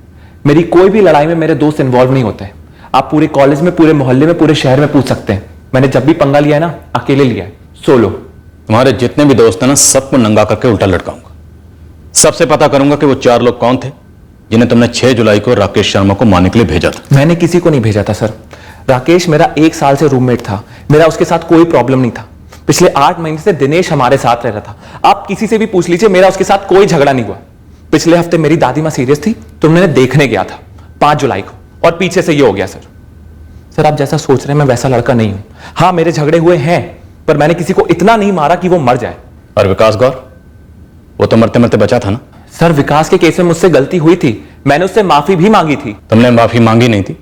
मेरी कोई भी लड़ाई में मेरे दोस्त इन्वॉल्व नहीं होते। आप पूरे कॉलेज में, पूरे मोहल्ले में, पूरे शहर में पूछ सकते हैं। मैंने जब भी पंगा लिया है ना, अकेले लिया है, सोलो। तुम्हारे जितने भी दोस्त हैं ना, सबको नंगा करके उल्टा लटकाऊंगा। सबसे पता करूंगा कि वो 4 लोग कौन थे जिन्हें तुमने 6 जुलाई को राकेश शर्मा को मारने के लिए भेजा था। मैंने किसी को नहीं भेजा था सर। राकेश मेरा 1 साल से रूममेट था। मेरा उसके साथ कोई प्रॉब्लम नहीं था। पिछले 8 महीने से दिनेश हमारे साथ रह रहा था। आप किसी से भी पूछ लीजिए, मेरा उसके साथ कोई झगड़ा नहीं हुआ। पिछले हफ्ते मेरी दादी माँ सीरियस थी तो मैंने देखने गया था 5 जुलाई को, और पीछे से ये हो गया सर। आप जैसा सोच रहे हैं मैं वैसा लड़का नहीं हूं। हाँ, मेरे झगड़े हुए हैं, पर मैंने किसी को इतना नहीं मारा कि वो मर जाए। और विकास गौर, वो तो मरते मरते बचा था ना? सर, विकास के केस में मुझसे गलती हुई थी। मैंने उससे माफी भी मांगी थी। तुमने माफी मांगी नहीं थी,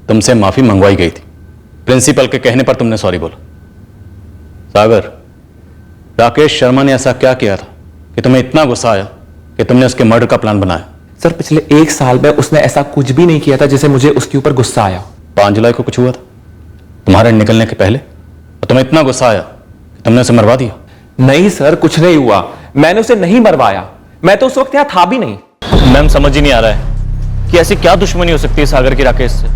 तुमसे माफी मंगवाई गई थी। प्रिंसिपल के कहने पर तुमने सॉरी बोला। सागर, राकेश शर्मा ने ऐसा क्या किया था कि तुम्हें इतना गुस्सा आया कि तुमने उसके मर्डर का प्लान बनाया? सर, पिछले 1 साल में उसने ऐसा कुछ भी नहीं किया था जिसे मुझे उसके ऊपर गुस्सा आया। 5 जुलाई को कुछ हुआ था तुम्हारे निकलने के पहले, और तुम्हें इतना गुस्सा आया कि तुमने उसे मरवा दिया? नहीं सर, कुछ नहीं हुआ। मैंने उसे नहीं मरवाया। मैं तो उस वक्त यहां था भी नहीं। मैम, समझ ही नहीं आ रहा है कि ऐसी क्या दुश्मनी हो सकती है सागर की राकेश से।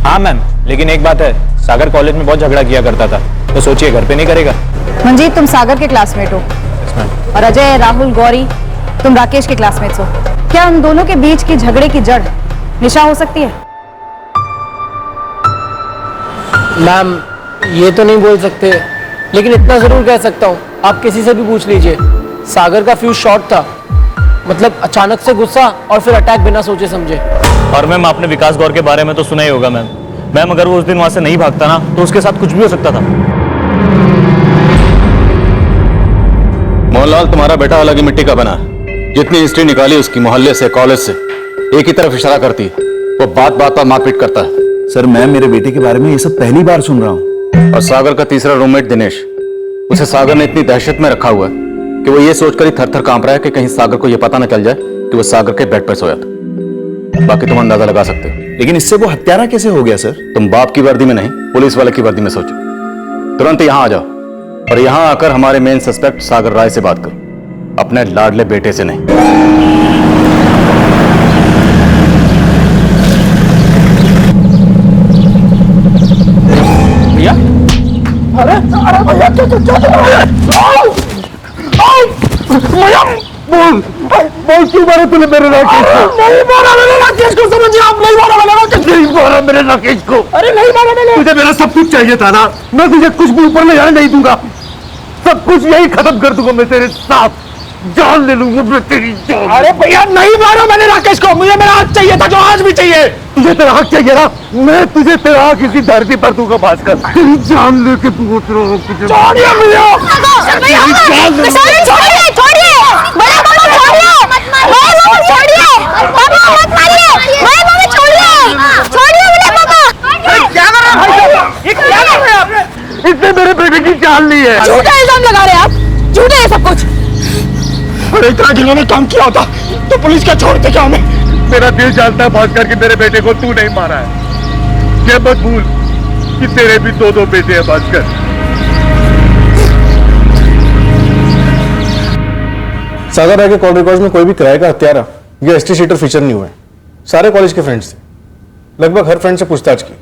हाँ मैम, लेकिन एक बात है, सागर कॉलेज में बहुत झगड़ा किया करता था, तो सोचिए घर पे नहीं करेगा। मंजीत, तुम सागर के क्लासमेट हो और अजय, राहुल, गौरी, तुम राकेश के क्लासमेट्स हो। क्या उन दोनों के बीच की झगड़े की जड़ निशा हो सकती है? मैम, ये तो नहीं बोल सकते, लेकिन इतना जरूर कह सकता हूँ, आप किसी से भी पूछ लीजिए। सागर का फ्यूज शॉर्ट था, मतलब अचानक से गुस्सा और फिर अटैक बिना सोचे समझे। और मैम, आपने विकास गौर के बारे में तो सुना ही होगा मैम। मैम, अगर वो उस दिन वहां से नहीं भागता ना, तो उसके साथ कुछ भी हो सकता था। मोहनलाल, तुम्हारा बेटा अलग ही मिट्टी का बना है। जितनी हिस्ट्री निकाली उसकी मोहल्ले से, कॉलेज से, एक ही तरफ इशारा करती है। वो बात बात पर मारपीट करता है। सर, मैं मेरे बेटे के बारे में ये सब पहली बार सुन रहा हूँ। और सागर का तीसरा रूममेट दिनेश, उसे सागर ने इतनी दहशत में रखा हुआ है कि वो ये सोचकर ही थर-थर कांप रहा है कि कहीं सागर को ये पता न चल जाए कि वो सागर के बेड पर सोया था। बाकी तुम अंदाजा लगा सकते हो। लेकिन इससे वो हत्यारा कैसे हो गया सर? तुम बाप की वर्दी में नहीं, पुलिस वाले की वर्दी में सोचो। तुरंत यहां आ जाओ और यहां आकर हमारे मेन सस्पेक्ट सागर राय से बात करो, अपने लाडले बेटे से नहीं। भैया, अरे भैया, बोल क्यों मारा तूने मेरे राकेश को? नहीं मारा मैंने राकेश को, समझिए आप। नहीं मारा मैंने राकेश, नहीं मारा मेरे राकेश को। अरे नहीं मारा मैंने। तुझे मेरा सब कुछ चाहिए था ना, मैं तुझे कुछ भी ऊपर ले जाने नहीं दूंगा। सब कुछ यही खत्म कर दूंगा मैं तेरे साथ, जान ले लूंगा मैं तेरी जान। अरे भैया, नहीं मारा मैंने राकेश को, मुझे मेरा हक चाहिए था, जो आज भी चाहिए। तुझे तेरा हक चाहिए ना, मैं तुझे तेरा हक इसी धरती पर दूंगा भास्कर। तेरी जान लेके पूछ रहा हूँ। छोड़िए भैया, इसने मेरे बेटे की जान ली है। झूठा इल्जाम लगा रहे हैं आप, झूठे है सब कुछ। अरे इतना जिन्होंने काम किया होता तो पुलिस क्या छोड़ते क्या हमें? मेरा दिल जानता है भास्कर कि मेरे बेटे को तू नहीं मारा है। ये मत भूल कि तेरे भी 2 बेटे हैं भास्कर। सागर राय के कॉल रिकॉर्ड्स में कोई भी किराए का हत्यारा या एसटी शीटर फीचर नहीं हुए। सारे कॉलेज के फ्रेंड्स थे, लगभग हर फ्रेंड से पूछताछ की।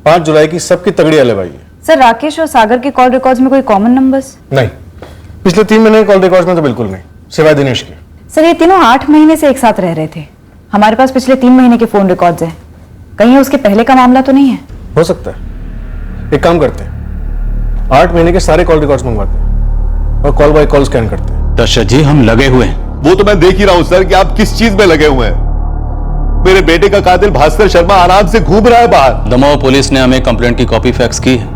5 जुलाई की सबकी तगड़ी अलवाई है। सर, राकेश और सागर के कॉल रिकॉर्ड्स में कोई कॉमन नंबर्स? नहीं, पिछले 3 महीने के कॉल रिकॉर्ड्स में तो बिल्कुल नहीं, सिवाय दिनेश के। सर, ये तीनों 8 महीने से एक साथ रह रहे थे। हमारे पास पिछले 3 महीने के फोन रिकॉर्ड्स हैं। कहीं उसके पहले का मामला तो नहीं है? हो सकता है। एक काम करते हैं, 8 महीने के सारे कॉल रिकॉर्ड्स मंगवाते हैं और कॉल बाय कॉल स्कैन करते हैं। दर्शक जी, हम लगे हुए हैं। वो तो मैं देख ही रहा हूं सर कि आप किस चीज में लगे हुए हैं। मेरे बेटे का कातिल भास्कर शर्मा आराम से घूम रहा है बाहर। दमोह पुलिस ने हमें कंप्लेंट की कॉपी फैक्स की है,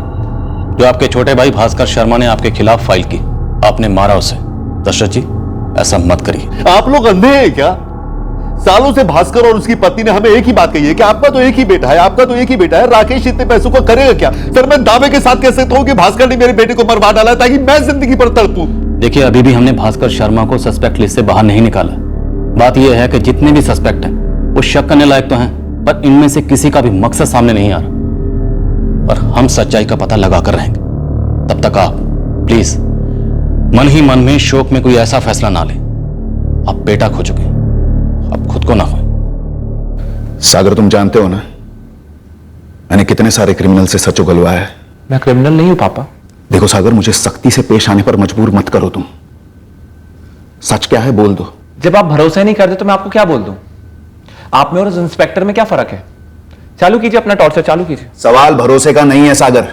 जो आपके छोटे भाई भास्कर शर्मा ने आपके खिलाफ फाइल की। आपने मारा उसे। दर्शक जी, ऐसा मत करिए। आप लोग अंधे हैं क्या? सालों से भास्कर और उसकी पत्नी ने हमें एक ही बात कही है कि आपका तो एक ही बेटा है, आपका तो एक ही बेटा है। राकेश इतने पैसों को करेगा क्या? सर, मैं दावे के साथ कह सकता हूं कि भास्कर ने मेरे बेटे को मरवा डाला ताकि मैं जिंदगी पर तड़पूं। देखिए, अभी भी हमने भास्कर शर्मा को सस्पेक्ट लिस्ट से बाहर नहीं निकाला। बात यह है कि जितने भी सस्पेक्ट हैं वो शक करने लायक तो हैं, पर इनमें से किसी का भी मकसद सामने नहीं आ रहा। पर हम सच्चाई का पता लगा कर रहेंगे। तब तक आप प्लीज मन ही मन में शोक में कोई ऐसा फैसला ना लें। आप बेटा खो चुके हैं, अब खुद को ना खोएं। सागर, तुम जानते हो ना मैंने कितने सारे क्रिमिनल से सच उगलवाया है। मैं क्रिमिनल नहीं हूं पापा। देखो सागर, मुझे सख्ती से पेश आने पर मजबूर मत करो तुम। सच क्या है बोल दो। जब आप भरोसा ही नहीं करते तो मैं आपको क्या बोल दूं? आप में और उस इंस्पेक्टर में क्या फर्क है? चालू कीजिए अपना टॉर्चर, चालू कीजिए। सवाल भरोसे का नहीं है सागर,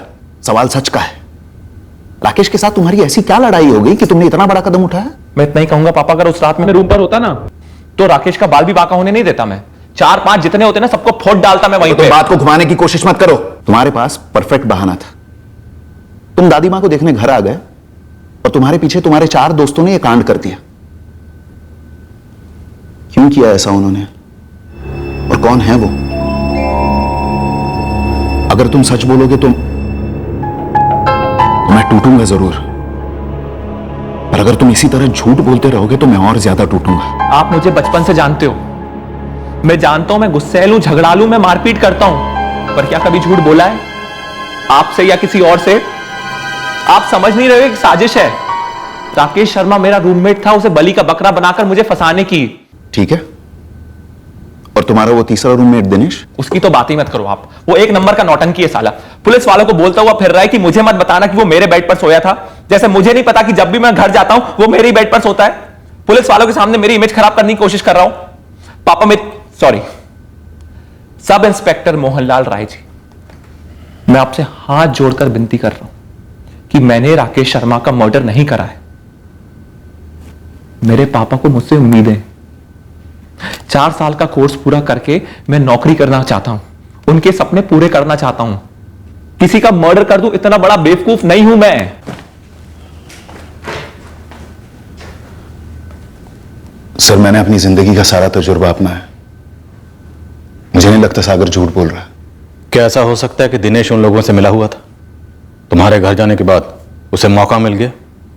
सवाल सच का है। राकेश के साथ तुम्हारी ऐसी क्या लड़ाई हो गई कि तुमने इतना बड़ा कदम उठाया? मैं इतना ही कहूंगा पापा, अगर उस रात में रूम पर होता ना तो राकेश का बाल भी बांका होने नहीं देता। मैं 4-5 जितने होते ना सबको फोड़ डालता मैं वहीं पे। बात को घुमाने की कोशिश मत करो। तुम्हारे पास परफेक्ट बहाना था। तुम दादी मां को देखने घर आ गए और तुम्हारे पीछे तुम्हारे 4 दोस्तों ने यह कांड कर दिया। क्यों किया ऐसा उन्होंने और कौन है वो? अगर तुम सच बोलोगे तो मैं टूटूंगा जरूर, पर अगर तुम इसी तरह झूठ बोलते रहोगे तो मैं और ज्यादा टूटूंगा। आप मुझे बचपन से जानते हो, मैं जानता हूं मैं गुस्सैल हूं, झगड़ालू, मैं मारपीट करता हूं, पर क्या कभी झूठ बोला है आपसे या किसी और से? आप समझ नहीं रहे कि साजिश है। राकेश शर्मा मेरा रूममेट था, उसे बलि का बकरा बनाकर मुझे फंसाने की। ठीक है, और तुम्हारा वो तीसरा रूममेट दिनेश? उसकी तो बात ही मत करो आप। वो एक नंबर का नौटंकी है साला। पुलिस वालों को बोलता हुआ फिर रहा है कि मुझे मत बताना कि वो मेरे बेड पर सोया था, जैसे मुझे नहीं पता कि जब भी मैं घर जाता हूं वो मेरे बेड पर सोता है। पुलिस वालों के सामने मेरी इमेज खराब करने की कोशिश कर रहा हूं। पापा मैं sorry. Sub inspector Mohanlal Rai ji, मैं आपसे हाथ जोड़कर विनती कर रहा हूं कि मैंने राकेश शर्मा का मर्डर नहीं करा है। मेरे पापा को मुझसे उम्मीद है। 4 साल का कोर्स पूरा करके मैं नौकरी करना चाहता हूं, उनके सपने पूरे करना चाहता हूं। किसी का मर्डर कर दूं इतना बड़ा बेवकूफ नहीं हूं मैं। सर, मैंने अपनी जिंदगी का सारा तजुर्बा अपनाया है। मुझे नहीं लगता सागर झूठ बोल रहा है। क्या ऐसा हो सकता है कि दिनेश उन लोगों से मिला हुआ था? तुम्हारे घर जाने के बाद उसे मौका मिल गया,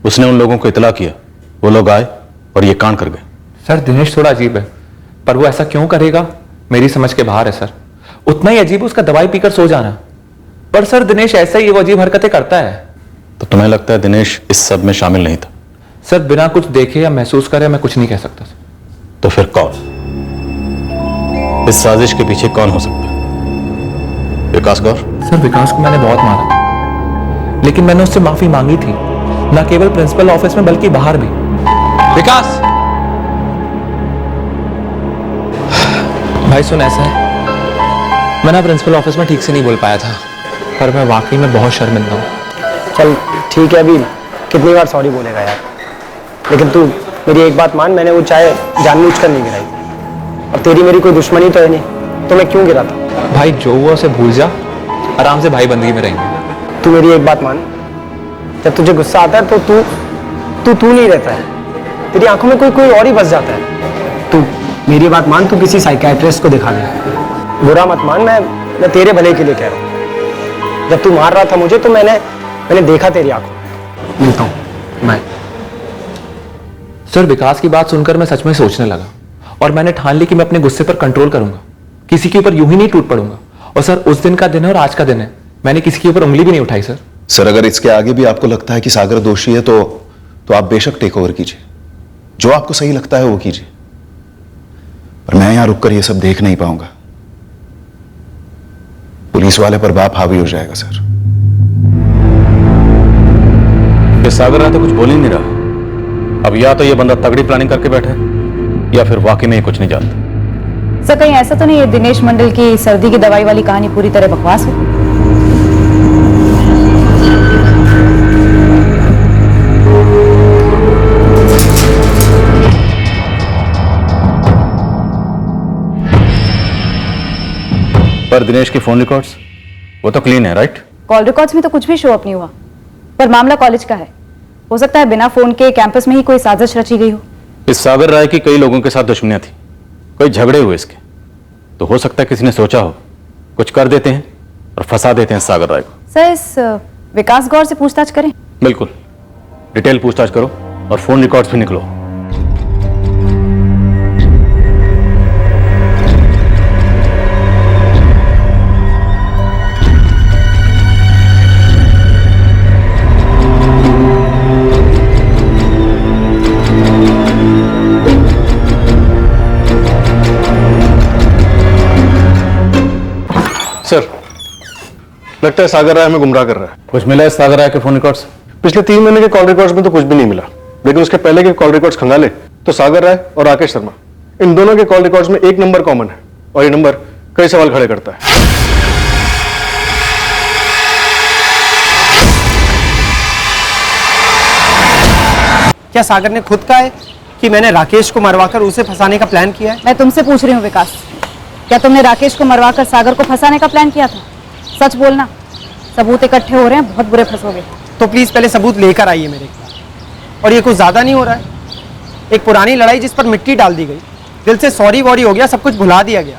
उसने उन लोगों को इतला किया, वो लोग आए और ये कांड कर गए। सर दिनेश थोड़ा अजीब है, पर वो ऐसा क्यों करेगा मेरी समझ के बाहर है सर। उतना ही अजीब है उसका दवाई पीकर सो जाना। पर सर दिनेश ऐसा ही वो अजीब हरकतें करता है। तो तुम्हें लगता है दिनेश इस सब में शामिल नहीं था? सर बिना कुछ देखे या महसूस करे मैं कुछ नहीं कह सकता सर। तो फिर कौन? इस साजिश के पीछे कौन हो सकता है? विकास गौर? सर विकास को मैंने बहुत मारा, लेकिन मैंने उससे माफी मांगी थी, न केवल प्रिंसिपल ऑफिस में बल्कि बाहर भी। विकास भाई सुन, ऐसा है मैं ना प्रिंसिपल ऑफिस में ठीक से नहीं बोल पाया था, पर मैं वाकई में बहुत शर्मिंदा हूँ। चल ठीक है, अभी कितनी बार सॉरी बोलेगा यार। लेकिन तू मेरी एक बात मान, मैंने वो चाय जानबूझकर नहीं गिराई और तेरी मेरी कोई दुश्मनी तो है नहीं, तो मैं क्यों गिरा था? भाई जो हुआ उसे भूल जा, आराम से भाई बंदगी में रहेंगे। तू मेरी एक बात मान, जब तुझे गुस्सा आता है तो तू नहीं रहता है, तेरी आंखों में कोई और ही बस जाता है। तू मेरी बात मान, तू किसी साइकियाट्रिस्ट को दिखा ले। बुरा मत मान, मैं तेरे भले के लिए कह रहा हूँ। जब तू मार रहा था मुझे तो मैंने देखा तेरी आंखों। मिलता हूँ मैं। सर विकास की बात सुनकर मैं सच में सोचने लगा और मैंने ठान ली कि मैं अपने गुस्से पर कंट्रोल करूंगा, किसी के ऊपर यूं ही नहीं टूट पड़ूंगा। और सर उस दिन का दिन है और आज का दिन है, मैंने किसी के ऊपर उंगली भी नहीं उठाई सर। सर अगर इसके आगे भी आपको लगता है कि सागर दोषी है तो आप बेशक टेक ओवर कीजिए, जो आपको सही लगता है वो कीजिए, पर मैं यहां रुककर ये सब देख नहीं पाऊंगा। पुलिस वाले पर बाप हावी हो जाएगा सर। ये सागर रहा तो कुछ बोल ही नहीं रहा। अब या तो ये बंदा तगड़ी प्लानिंग करके बैठा है या फिर वाकई में कुछ नहीं जानता। सर कहीं ऐसा तो नहीं है दिनेश मंडल की सर्दी की दवाई वाली कहानी पूरी तरह बकवास हो? पर दिनेश के फोन रिकॉर्ड्स वो तो क्लीन है, राइट? कॉल रिकॉर्ड्स में तो कुछ भी शो अप नहीं हुआ, पर मामला कॉलेज का है। हो सकता है बिना फोन के कैंपस में ही कोई साजिश रची गई हो। इस सागर राय की कई लोगों के साथ दुश्मनियां थी, कई झगड़े हुए इसके, तो हो सकता है किसी ने सोचा हो कुछ कर देते हैं और फंसा देते हैं सागर राय को। सर इस विकास गौर से पूछताछ करें? बिल्कुल, डिटेल पूछताछ करो और फोन रिकॉर्ड्स भी निकलो। लगता है सागर राय हमें गुमराह कर रहा है। कुछ मिला है सागर राय के फोन रिकॉर्ड्स? पिछले 3 महीने के कॉल रिकॉर्ड्स में तो कुछ भी नहीं मिला, लेकिन उसके पहले के कॉल रिकॉर्ड्स खंगाले तो सागर राय और राकेश शर्मा, इन दोनों के कॉल रिकॉर्ड्स में एक नंबर कॉमन है और ये नंबर कई सवाल खड़े करता है। क्या सागर ने खुद कहा है कि मैंने राकेश को मरवाकर उसे फंसाने का प्लान किया है? मैं तुमसे पूछ रही हूँ विकास, क्या तुमने राकेश को मरवाकर सागर को फंसाने का प्लान किया था? सच बोलना, सबूत इकट्ठे हो रहे हैं, बहुत बुरे फंसोगे। तो प्लीज पहले सबूत लेकर आइए मेरे पास। और ये कुछ ज्यादा नहीं हो रहा है? एक पुरानी लड़ाई जिस पर मिट्टी डाल दी गई, दिल से सॉरी वॉरी हो गया, सब कुछ भुला दिया गया।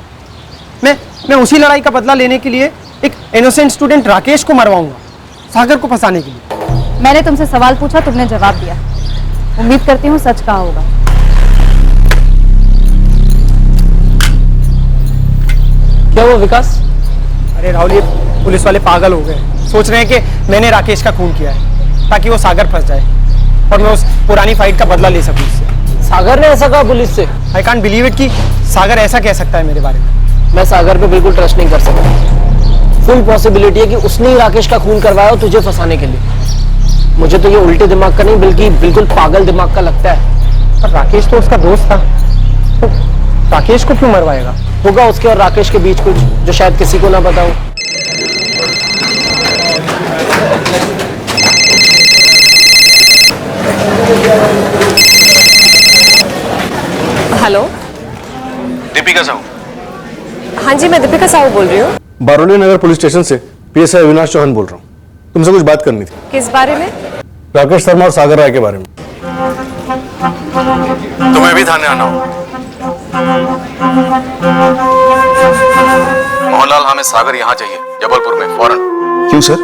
मैं उसी लड़ाई का बदला लेने के लिए एक इनोसेंट स्टूडेंट राकेश को मरवाऊंगा, सागर को फंसाने के लिए। मैंने तुमसे सवाल पूछा, तुमने जवाब दिया। उम्मीद करती हूँ सच कहा होगा। क्या हुआ विकास? अरे राहुल, ये पुलिस वाले पागल हो गए, सोच रहे हैं कि मैंने राकेश का खून किया है ताकि वो सागर फंस जाए और मैं उस पुरानी फाइट का बदला ले सकूं उससे। सागर ने ऐसा कहा पुलिस से? आई कांट बिलीव इट कि सागर ऐसा कह सकता है मेरे बारे में। मैं सागर पे बिल्कुल ट्रस्ट नहीं कर सकता। फुल पॉसिबिलिटी है कि उसने ही राकेश का खून करवाया हो तुझे फंसाने के लिए। मुझे तो ये उल्टे दिमाग का नहीं बल्कि बिल्कुल पागल दिमाग का लगता है। पर राकेश तो उसका दोस्त था, तो राकेश को क्यों मरवाएगा? होगा उसके और राकेश के बीच कुछ जो शायद किसी को ना पता हो। हेलो, दीपिका साहू। हाँ जी, मैं दीपिका साहू बोल रही हूँ। बारोली नगर पुलिस स्टेशन से पीएसआई अविनाश चौहान बोल रहा हूँ। तुमसे कुछ बात करनी थी। किस बारे में? राकेश शर्मा और सागर राय के बारे में। तुम्हें भी थाने आना हो। मोहनलाल, हमें सागर यहाँ चाहिए, जबलपुर में, फौरन। क्यों सर,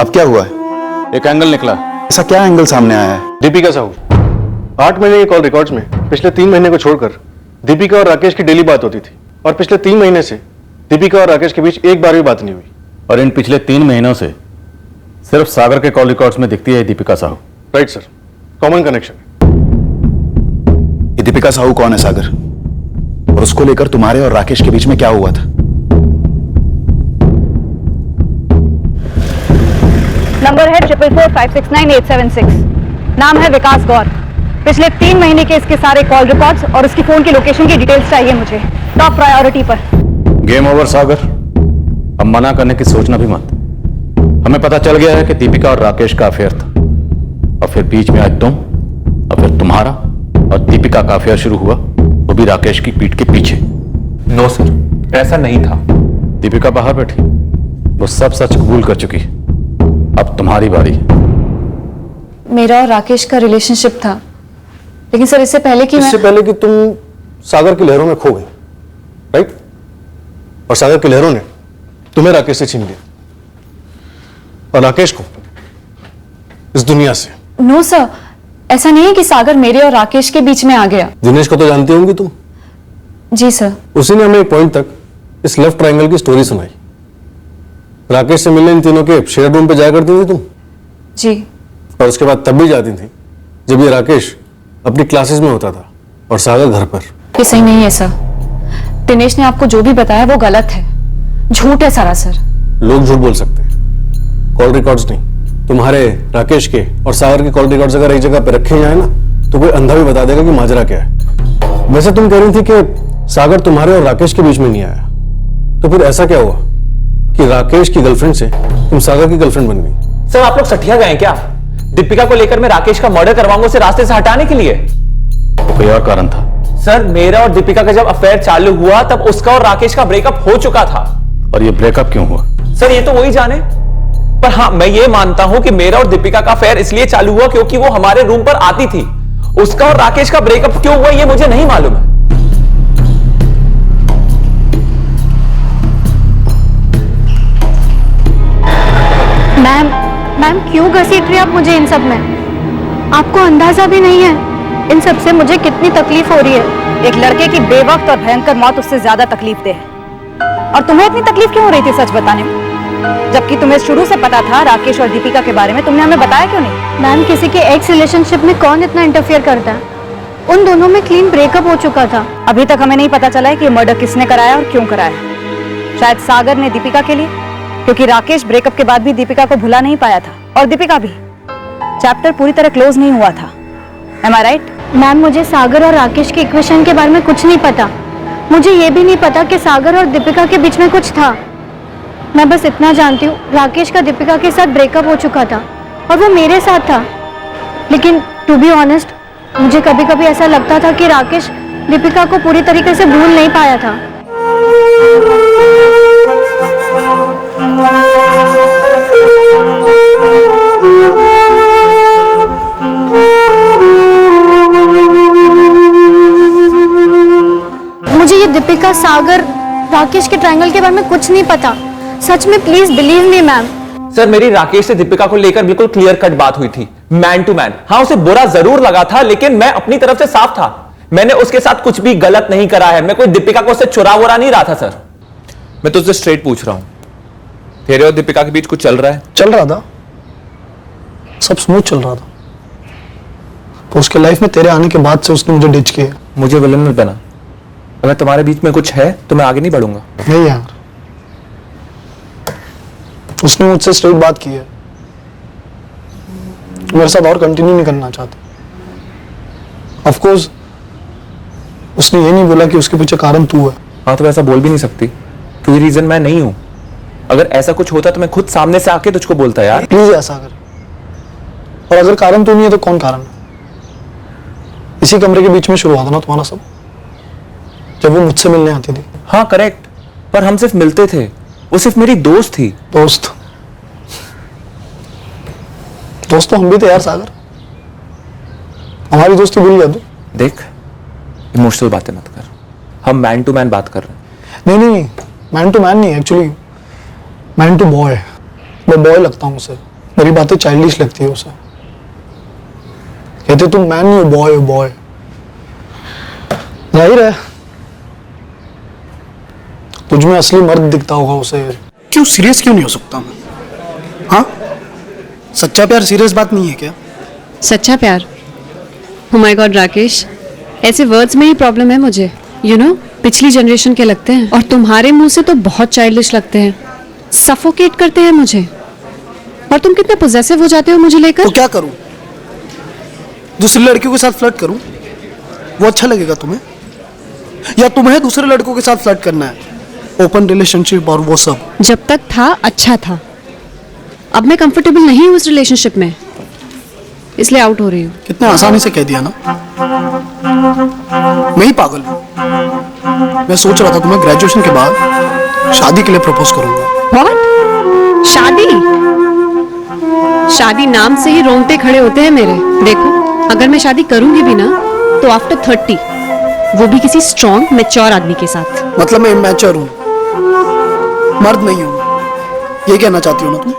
अब क्या हुआ है? एक एंगल निकला। ऐसा क्या एंगल सामने आया है? दीपिका साहू, 8 महीने के कॉल रिकॉर्ड्स में पिछले 3 महीने को छोड़कर दीपिका और राकेश की डेली बात होती थी, और पिछले 3 महीने से दीपिका और राकेश के बीच एक बार भी बात नहीं हुई। और इन पिछले 3 महीनों से सिर्फ सागर के कॉल रिकॉर्ड्स में दिखती है Deepika Sahu. Right sir, common connection. ये दीपिका साहू कौन है सागर, और उसको लेकर तुम्हारे और राकेश के बीच में क्या हुआ था? नंबर है 444569876। नाम है विकास गौर। पिछले 3 महीने के इसके सारे कॉल रिकॉर्ड्स और उसकी फोन की लोकेशन की डिटेल्स चाहिए मुझे, टॉप प्रायोरिटी पर। गेम ओवर सागर, अब मना करने की सोचना भी मत। हमें पता चल गया है कि दीपिका और राकेश का अफेयर था, और फिर बीच में आज तुम, और फिर तुम्हारा और दीपिका का अफेयर शुरू हुआ, वो भी राकेश की पीठ के पीछे। नो सर, ऐसा नहीं था। दीपिका बाहर बैठी, वो सब सच कबूल कर चुकी है। अब तुम्हारी बारी है। मेरा और राकेश का रिलेशनशिप था, लेकिन सर इससे पहले कि तुम सागर की लहरों में खो गई, राइट? और सागर की लहरों ने तुम्हें राकेश से छीन लिया, और राकेश को इस दुनिया से। नो सर, ऐसा नहीं है कि सागर मेरे और राकेश के बीच में आ गया। दिनेश को तो जानती होंगी तुम। जी सर। उसी ने हमें एक पॉइंट तक इस लव ट्रायंगल की स्टोरी सुनाई। राकेश से मिलने इन तीनों के शेयर रूम पे जाया करती थी तुम। जी। और उसके बाद तब भी जाती थी जब ये राकेश अपनी क्लासेस में होता था और सागर घर पर। ये सही नहीं है सर। दिनेश ने आपको जो भी बताया वो गलत है, झूठ है सारा सर। लोग झूठ बोल सकते हैं, कॉल रिकॉर्ड्स नहीं। तुम्हारे, राकेश के और सागर के कॉल रिकॉर्ड्स अगर एक जगह पे रखे जाए ना, तो कोई अंधा भी बता देगा कि माजरा क्या है। वैसे तुम कह रही थी कि सागर तुम्हारे और राकेश के बीच में नहीं आया, तो फिर ऐसा क्या हुआ कि राकेश की गर्लफ्रेंड से तुम सागर की गर्लफ्रेंड बन गई? सर, आप लोग सठिया गए क्या? दीपिका को लेकर मैं राकेश का मर्डर करवाऊंगा उसे रास्ते से हटाने के लिए। तो कोई और कारण था? सर, मेरा और दीपिका का जब अफेयर चालू हुआ तब उसका और राकेश का ब्रेकअप हो चुका था। और ये ब्रेकअप क्यों हुआ? सर, ये तो वही जाने, पर हाँ, मैं ये मानता हूं कि मेरा और दीपिका का अफेयर इसलिए चालू हुआ क्योंकि वो हमारे रूम पर आती थी। उसका और राकेश का ब्रेकअप क्यों हुआ ये मुझे नहीं मालूम है। मैम क्यों घसीट रही हैं आप मुझे इन सब में? आपको अंदाजा भी नहीं है इन सब से मुझे कितनी तकलीफ हो रही है। एक लड़के की बेवक्त और भयंकर मौत उससे ज्यादा तकलीफ दे है। और तुम्हें इतनी तकलीफ क्यों हो रही थी सच बताने में? जबकि तुम्हें शुरू से पता था राकेश और दीपिका के बारे में, तुमने हमें बताया क्यों नहीं? मैम, किसी के एक्स रिलेशनशिप में कौन इतना इंटरफियर करता है? उन दोनों में क्लीन ब्रेकअप हो चुका था। अभी तक हमें नहीं पता चला है कि मर्डर किसने कराया और क्यों कराया। शायद सागर ने दीपिका के लिए, क्योंकि राकेश ब्रेकअप के बाद भी दीपिका को भुला नहीं पाया था और दीपिका भी। चैप्टर पूरी तरह क्लोज नहीं हुआ था। Am I right? मैम, मुझे सागर और राकेश के इक्वेशन के बारे में कुछ नहीं पता। मुझे ये भी नहीं पता कि सागर और दीपिका के बीच में कुछ था। मैं बस इतना जानती हूँ, राकेश का दीपिका के साथ ब्रेकअप हो चुका था और वो मेरे साथ था। लेकिन टू बी ऑनेस्ट, मुझे कभी कभी ऐसा लगता था कि राकेश दीपिका को पूरी तरीके से भूल नहीं पाया था। मुझे ये दीपिका, सागर, राकेश के ट्रायंगल के बारे में कुछ नहीं पता। सच में, please believe me ma'am. Sir, मेरी राकेश से दीपिका को लेकर बिल्कुल क्लियर कट बात हुई थी, मैन टू मैन। हाँ, उसे बुरा जरूर लगा था, लेकिन मैं अपनी तरफ से साफ था। मैंने उसके साथ कुछ भी गलत नहीं करा है। मैं कोई दीपिका को उससे चुरा वुरा नहीं रहा था। सर, मैं तुझसे स्ट्रेट पूछ रहा हूं, तेरे और दीपिका के बीच कुछ चल रहा है? चल रहा था, सब स्मूथ चल रहा था। तो उसके लाइफ में तेरे आने के बाद से उसने मुझे डिच किया। मुझे विलन मत बना। अगर तुम्हारे बीच में कुछ है तो मैं आगे नहीं बढ़ूंगा। नहीं यार, उसने मुझसे स्ट्रेट बात की है, मेरे साथ और कंटिन्यू नहीं करना चाहता। ऑफ कोर्स उसने ये नहीं बोला कि उसके पीछे कारण तू है। हाँ, तो ऐसा बोल भी नहीं सकती, क्योंकि रीजन मैं नहीं हूं। अगर ऐसा कुछ होता तो मैं खुद सामने से आके तुझको बोलता यार। प्लीज ऐसा कर। और अगर कारण तू नहीं है तो कौन कारण है? इसी कमरे के बीच में शुरू हुआ था ना तुम्हारा सब, जब वो मुझसे मिलने आती थी। हाँ करेक्ट, पर हम सिर्फ मिलते थे, वो सिर्फ मेरी दोस्त थी। दोस्त तो हम भी थे यार सागर, हमारी दोस्ती भूल गया तू? देख, इमोशनल बातें मत कर, हम मैन टू मैन बात कर रहे हैं। नहीं, मैन टू मैन नहीं, एक्चुअली मैन टू बॉय। मैं बॉय लगता हूँ उसे, मेरी बातें चाइल्डिश लगती है उसे। कहते तुम मैन नहीं हो, बॉय हो, बॉय। जाहिर है तुझ में असली मर्द दिखता होगा उसे। क्यों सीरियस क्यों नहीं हो सकता मैं? हाँ, सच्चा प्यार सीरियस बात नहीं है क्या? सच्चा प्यार? Oh my God राकेश, ऐसे वर्ड्स में ही प्रॉब्लम है मुझे। You know, पिछली जनरेशन के लगते हैं और तुम्हारे मुंह से तो बहुत चाइल्डिश लगते हैं, सफोकेट करते हैं मुझे। और तुम कितने पोजेसिव हो जाते हो मुझे लेकर। तो क्या करूं? दूसरी लड़कियों के साथ फ्लर्ट करूं? वो अच्छा लगेगा तुम्हें? या तुम्हें दूसरे लड़कों के साथ फ्लर्ट करना है? ओपन रिलेशनशिप और वो सब। जब तक था अच्छा था, अब मैं कंफर्टेबल नहीं हूँ इस रिलेशनशिप में, इसलिए आउट हो रही हूँ। कितने आसानी से कह दिया ना। मैं ही पागल हूँ। मैं सोच रहा था तुम्हें ग्रेजुएशन के बाद शादी के लिए प्रपोज करूंगा। What? शादी? शादी नाम से ही रोंगटे खड़े होते हैं मेरे। देखो, अगर मैं शादी करूंगी भी ना तो आफ्टर 30, वो भी किसी स्ट्रॉन्ग मैच्योर आदमी के साथ। मतलब मैं इमैच्योर हूँ, मर्द नहीं हूँ, ये कहना चाहती हो ना तुम?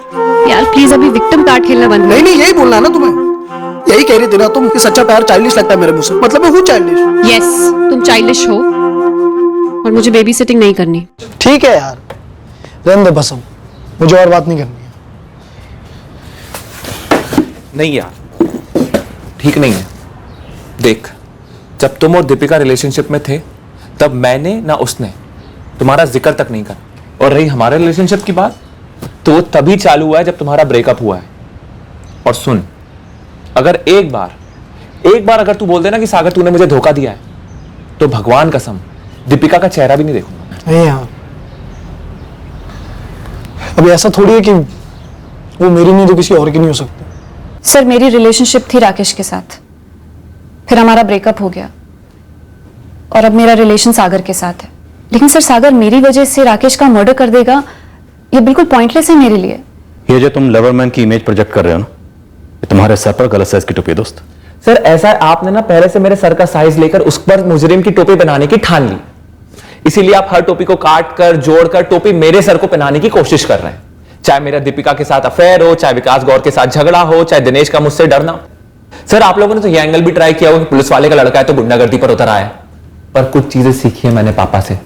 यार प्लीज अभी विक्टिम कार्ड खेलना बंद करो। नहीं, यही बोलना है ना तुम्हें। यही कह रही थी ना तुम कि सच्चा प्यार चाइल्डिश लगता है मेरे मुंह से। मतलब मैं हूँ चाइल्डिश। यस, तुम चाइल्डिश हो और मुझे बेबी सिटिंग नहीं करनी। ठीक है यार, रहने दे बस, अब मुझे और बात नहीं करनी है। नहीं यार, ठीक नहीं है। देख, जब तुम और दीपिका रिलेशनशिप में थे तब मैंने ना उसने तुम्हारा जिक्र तक नहीं करा। और रही हमारे रिलेशनशिप की बात, तो वो तभी चालू हुआ है जब तुम्हारा ब्रेकअप हुआ है। और सुन, अगर एक बार अगर तू बोल देना कि सागर तूने मुझे धोखा दिया है, तो भगवान कसम दीपिका का चेहरा भी नहीं देखूंगा। नहीं यार, अभी ऐसा थोड़ी है कि वो मेरी नहीं तो किसी और की नहीं हो सकती। सर, मेरी रिलेशनशिप थी राकेश के साथ, फिर हमारा ब्रेकअप हो गया और अब मेरा रिलेशन सागर के साथ है। लेकिन सर, सागर मेरी वजह से राकेश का मर्डर कर देगा, ये बिल्कुल पॉइंटलेस है मेरे लिए। ये जो तुम लवरमैन की इमेज प्रोजेक्ट कर रहे हो ना, ये तुम्हारे सर पर गलत साइज की टोपी है दोस्त। सर ऐसा है, आपने ना पहले से मेरे सर का साइज लेकर उस पर मुजरिम की टोपी बनाने की ठान ली, इसीलिए आप हर टोपी को काट कर जोड़ कर टोपी मेरे सर को पहनाने की कोशिश कर रहे हैं। चाहे मेरा दीपिका के साथ अफेयर हो, चाहे विकास गौर के साथ झगड़ा हो, चाहे दिनेश का मुझसे डरना हो। सर, आप लोगों ने तो ये एंगल भी ट्राई किया होगा कि पुलिस वाले का लड़का है तो गुंडागर्दी पर उतर आया है, पर कुछ चीजें सीखी है मैंने पापा से।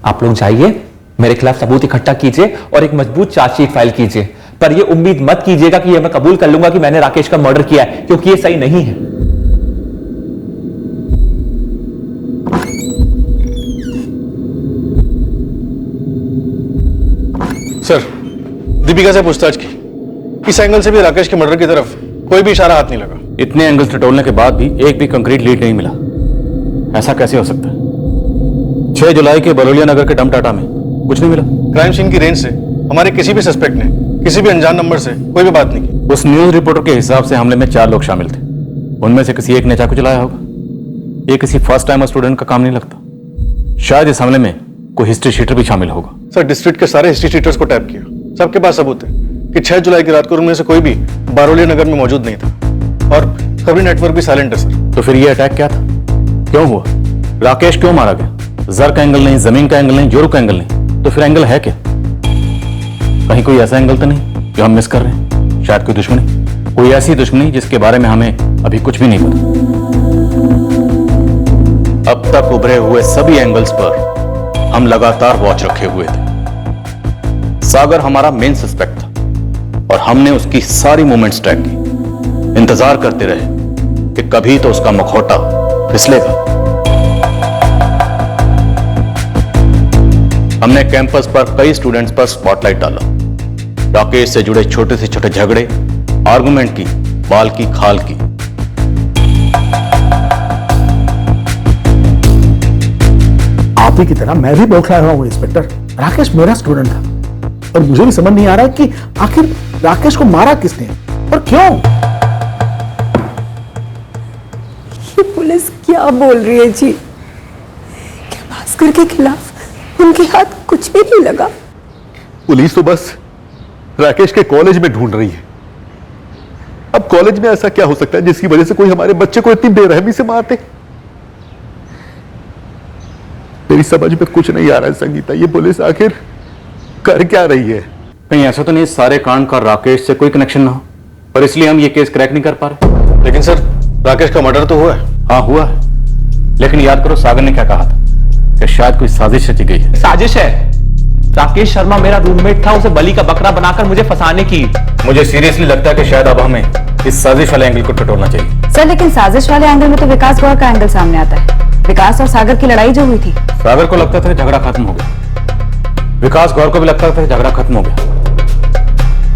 आप लोग जाइए, मेरे खिलाफ सबूत इकट्ठा कीजिए और एक मजबूत चार्जशीट फाइल कीजिए, पर ये उम्मीद मत कीजिएगा कि ये मैं कबूल कर लूंगा कि मैंने राकेश का मर्डर किया है, क्योंकि ये सही नहीं है। सर, दीपिका से पूछताछ की, इस एंगल से भी राकेश के मर्डर की तरफ कोई भी इशारा हाथ नहीं लगा। इतने एंगल्स टटोलने के बाद भी एक भी कंक्रीट लीड नहीं मिला। ऐसा कैसे हो सकता है? 6 जुलाई के बरोलिया नगर के डमटाटा में कुछ नहीं मिला। क्राइम सीन की रेंज से हमारे किसी भी सस्पेक्ट ने किसी भी अनजान नंबर से कोई भी बात नहीं की। उस न्यूज रिपोर्टर के हिसाब से हमले में 4 लोग शामिल थे। उनमें से किसी एक ने चाकू चलाया होगा। ये किसी फर्स्ट टाइम स्टूडेंट का काम नहीं लगता। शायद इस हमले में कोई हिस्ट्री शीटर भी शामिल होगा। सर, डिस्ट्रिक्ट के सारे हिस्ट्री शीटर्स को टैप किया, सबके पास सबूत है कि 6 जुलाई की रात को उनमें से कोई भी बारोलिया नगर में मौजूद नहीं था और खबरी नेटवर्क भी साइलेंट है सर। तो फिर ये अटैक क्या था? क्यों हुआ? राकेश क्यों मारा गया? जर का एंगल नहीं, जमीन का एंगल नहीं, जोरू का एंगल नहीं, तो फिर एंगल है क्या? कहीं कोई ऐसा एंगल तो नहीं जो हम मिस कर रहे हैं? शायद कोई दुश्मनी, कोई ऐसी दुश्मनी जिसके बारे में हमें अभी कुछ भी नहीं पता। अब तक उभरे हुए सभी एंगल्स पर हम लगातार वॉच रखे हुए थे। सागर हमारा मेन सस्पेक्ट था और हमने उसकी सारी मूवमेंट्स ट्रैक की। इंतजार करते रहे कि कभी तो उसका मुखौटा फिसलेगा। हमने कैंपस पर कई स्टूडेंट्स पर स्पॉटलाइट डाला। राकेश से जुड़े छोटे से छोटे झगड़े, आर्गुमेंट की, बाल की खाल की। आप ही की तरह मैं भी बौखलाया हुआ हूं इंस्पेक्टर। राकेश मेरा स्टूडेंट था और मुझे भी समझ नहीं आ रहा है कि आखिर राकेश को मारा किसने और क्यों। ये पुलिस क्या बोल रही है जी? क्या भास्कर के खिलाफ उनके हाथ कुछ भी नहीं लगा? पुलिस तो बस राकेश के कॉलेज में ढूंढ रही है। अब कॉलेज में ऐसा क्या हो सकता है जिसकी वजह से कोई हमारे बच्चे को इतनी बेरहमी से मारते? मेरी समझ में कुछ नहीं आ रहा है संगीता, ये पुलिस आखिर कर क्या रही है? कहीं ऐसा तो नहीं सारे कांड का राकेश से कोई कनेक्शन ना हो और इसलिए हम ये केस क्रैक नहीं कर पा रहे? लेकिन सर, राकेश का मर्डर तो हुआ है। हाँ हुआ है, लेकिन याद करो सागर ने क्या कहा था कि शायद कोई साजिश रची गई है। साजिश है? राकेश शर्मा मेरा रूममेट था, उसे बलि का बकरा बनाकर मुझे फंसाने की। मुझे सीरियसली लगता है कि शायद अब हमें इस साजिश वाले एंगल को टटोलना चाहिए। सर, लेकिन साजिश वाले एंगल में तो विकास गौर का एंगल सामने आता है। विकास और सागर की लड़ाई जो हुई थी, सागर को लगता था झगड़ा खत्म हो गया, विकास गौर को भी लगता था झगड़ा खत्म हो गया,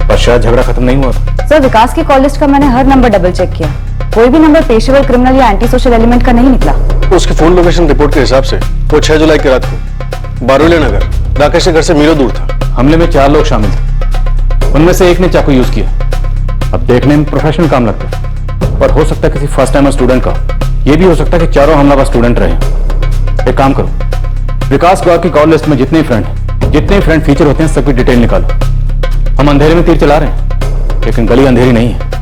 पर शायद झगड़ा खत्म नहीं हुआ। सर, विकास की कॉल लिस्ट का मैंने हर नंबर डबल चेक किया, कोई भी नंबर पेशेवर क्रिमिनल या एंटी सोशल एलिमेंट का नहीं निकला। उसकी फोन लोकेशन रिपोर्ट के हिसाब से वो 6 जुलाई की रात को बारोलिया नगर राकेश के घर से मीलों दूर था। हमले में 4 लोग शामिल थे, उनमें से एक ने चाकू यूज किया। अब देखने में प्रोफेशनल काम लगता है, पर हो सकता है किसी फर्स्ट टाइम स्टूडेंट का। यह भी हो सकता है कि चारों हमलावर स्टूडेंट रहे। एक काम करो, विकास गौर की कॉल लिस्ट में जितने फ्रेंड फीचर होते हैं सबकी डिटेल निकालो। हम अंधेरे में तीर चला रहे हैं, लेकिन गली अंधेरी नहीं है।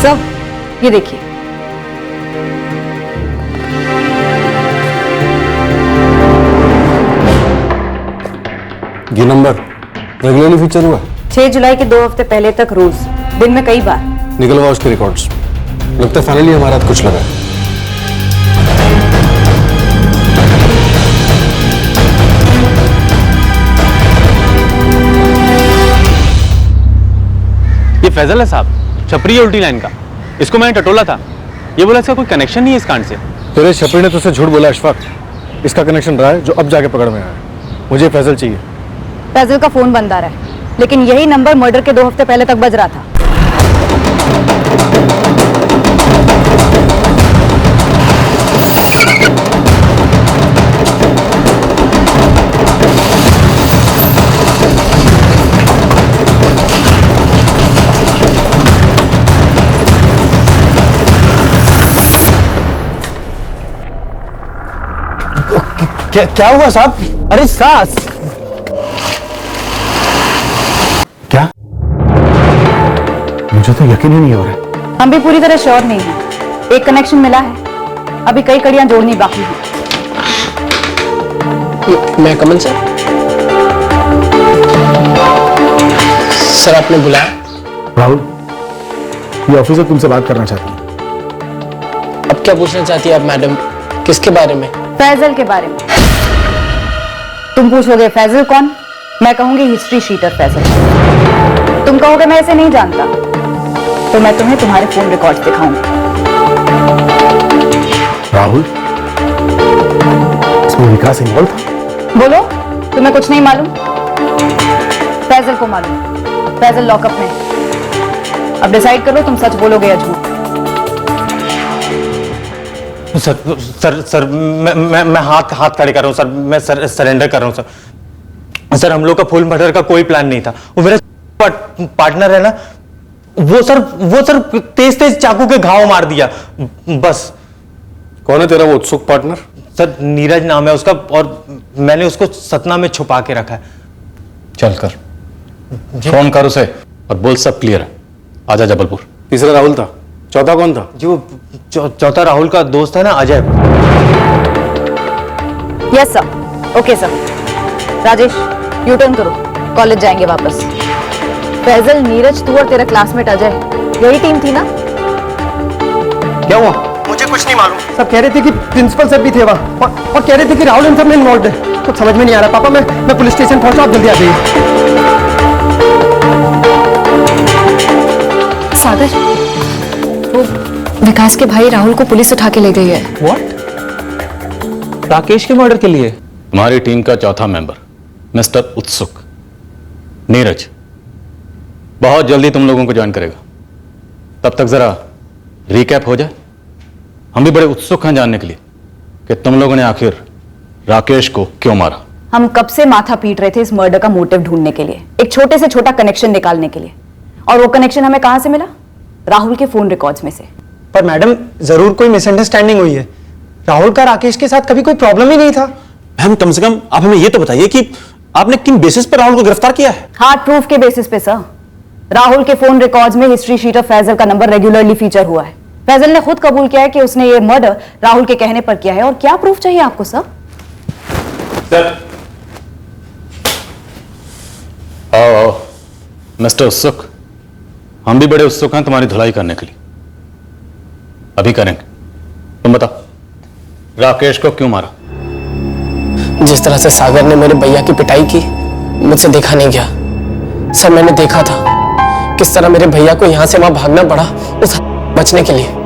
सर, ये देखिए, ये नंबर रेगुलरली फीचर हुआ? 6 जुलाई के 2 हफ्ते पहले तक रोज दिन में कई बार निकलवा उसके रिकॉर्ड्स। लगता है फाइनली हमारा हाथ कुछ लगा है। ये फैजल है साहब, छपरी है उल्टी लाइन का। इसको मैंने टटोला था, ये बोला इसका कोई कनेक्शन नहीं है इस कांड से। तेरे छपरी ने तुझसे झूठ बोला अशफाक। इसका कनेक्शन रहा है जो अब जाके पकड़ में आया है। मुझे फैजल चाहिए। फैजल का फोन बंद आ रहा है, लेकिन यही नंबर मर्डर के 2 हफ्ते पहले तक बज रहा था। क्या हुआ साहब? अरे सास, क्या? मुझे तो यकीन ही नहीं हो रहा। हम भी पूरी तरह श्योर नहीं हैं। एक कनेक्शन मिला है, अभी कई कड़ियां जोड़नी बाकी हैं। मैं कमल सर। सर आपने बुलाया? राहुल, ये ऑफिसर तुमसे बात करना चाहती है। अब क्या पूछना चाहती है आप मैडम? किसके बारे में? फैजल के बारे में। तुम पूछोगे फैजल कौन? मैं कहूंगी हिस्ट्री शीटर फैजल। तुम कहोगे मैं इसे नहीं जानता, तो मैं तुम्हें तुम्हारे फोन रिकॉर्ड्स दिखाऊंगी। राहुल, इसमें विकास इन्वॉल्व था? बोलो, तुम्हें कुछ नहीं मालूम? फैजल को मालूम। फैजल लॉकअप में। अब डिसाइड करो तुम सच बोलोगे या झूठ। सर सर सर मैं हाथ खड़े कर रहा हूँ सर। मैं सरेंडर कर रहा हूँ सर। सर हम लोग का फुल मर्डर का कोई प्लान नहीं था। वो मेरा पार्टनर है ना, वो सर तेज चाकू के घाव मार दिया बस। कौन है तेरा वो उत्सुक पार्टनर? सर नीरज नाम है उसका, और मैंने उसको सतना में छुपा के रखा है। चल कर फोन कर उसे और बोल सब क्लियर है, आजा जबलपुर। तीसरा राहुल था, चौथा कौन था? जो चौथा राहुल का दोस्त है ना, Ajay. Yes sir, okay sir. Rajesh, U turn करो, कॉलेज जाएंगे वापस। फैजल, नीरज, तू और तेरा क्लासमेट अजय, यही टीम थी ना? क्या हुआ? मुझे कुछ नहीं मालूम। सब कह रहे थे कि प्रिंसिपल सर भी थे वहां, और कह रहे थे कि राहुल इन सब में इन्वॉल्व है। कुछ समझ में नहीं आ रहा। पापा मैं पुलिस स्टेशन पहुंचा, आप जल्दी आ जाइए। सागर, वो विकास के भाई राहुल को पुलिस उठा के ले गई है। व्हाट? राकेश के मर्डर के लिए? हमारी टीम का चौथा मेंबर मिस्टर उत्सुक, नीरज, बहुत जल्दी तुम लोगों को ज्वाइन करेगा। तब तक जरा रिकैप हो जाए। हम भी बड़े उत्सुक हैं जानने के लिए कि तुम लोगों ने आखिर राकेश को क्यों मारा। हम कब से माथा पीट रहे थे इस मर्डर का मोटिव ढूंढने के लिए, एक छोटे से छोटा कनेक्शन निकालने के लिए। और वो कनेक्शन हमें कहां से मिला? राहुल के फोन रिकॉर्ड्स में से। पर मैडम, जरूर कोई मिसअंडरस्टैंडिंग हुई है। राहुल का राकेश के साथ कभी कोई प्रॉब्लम ही नहीं था। मैम कम से कम आप हमें ये तो बताइए कि आपने किन बेसिस पर राहुल को गिरफ्तार किया है? हार्ड प्रूफ के बेसिस पे सर। राहुल के फोन रिकॉर्ड्स में हिस्ट्री शीटर फैजल का नंबर रेगुलरली फीचर हुआ है। फैजल ने खुद कबूल किया है कि उसने ये मर्डर राहुल के कहने पर किया है। और क्या प्रूफ चाहिए आपको सर? आओ मिस्टर उत्सुक, हम भी बड़े उत्सुक हैं तुम्हारी धुलाई करने के लिए। अभी करेंगे। तुम बताओ, राकेश को क्यों मारा? जिस तरह से सागर ने मेरे भैया की पिटाई की, मुझसे देखा नहीं गया सर। मैंने देखा था किस तरह मेरे भैया को यहां से वहां भागना पड़ा उस बचने के लिए।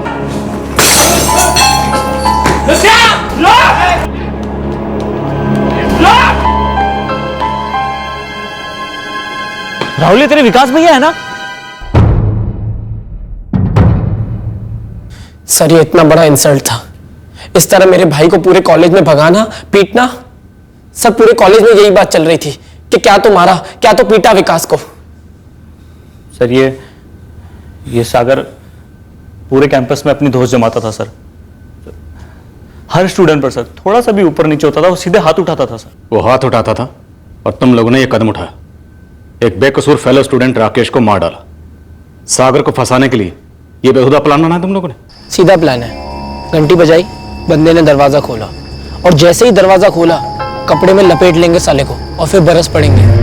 राहुल, ये तेरे विकास भैया है ना? सर ये इतना बड़ा इंसल्ट था। इस तरह मेरे भाई को पूरे कॉलेज में भगाना, पीटना। सर पूरे कॉलेज में यही बात चल रही थी कि क्या तो मारा, क्या तो पीटा विकास को। सर ये सागर पूरे कैंपस में अपनी दोस्त जमाता था सर। हर स्टूडेंट पर सर थोड़ा सा भी ऊपर नीचे होता था वो सीधे हाथ उठाता था सर। वो हाथ उठाता था और तुम लोगों ने यह कदम उठाया। एक बेकसूर फेलो स्टूडेंट राकेश को मार डाला। सागर को फंसाने के लिए यह बेहुदा प्लान बनाया तुम लोगों ने? सीधा प्लान है। घंटी बजाई, बंदे ने दरवाजा खोला, और जैसे ही दरवाजा खोला कपड़े में लपेट लेंगे साले को और फिर बरस पड़ेंगे।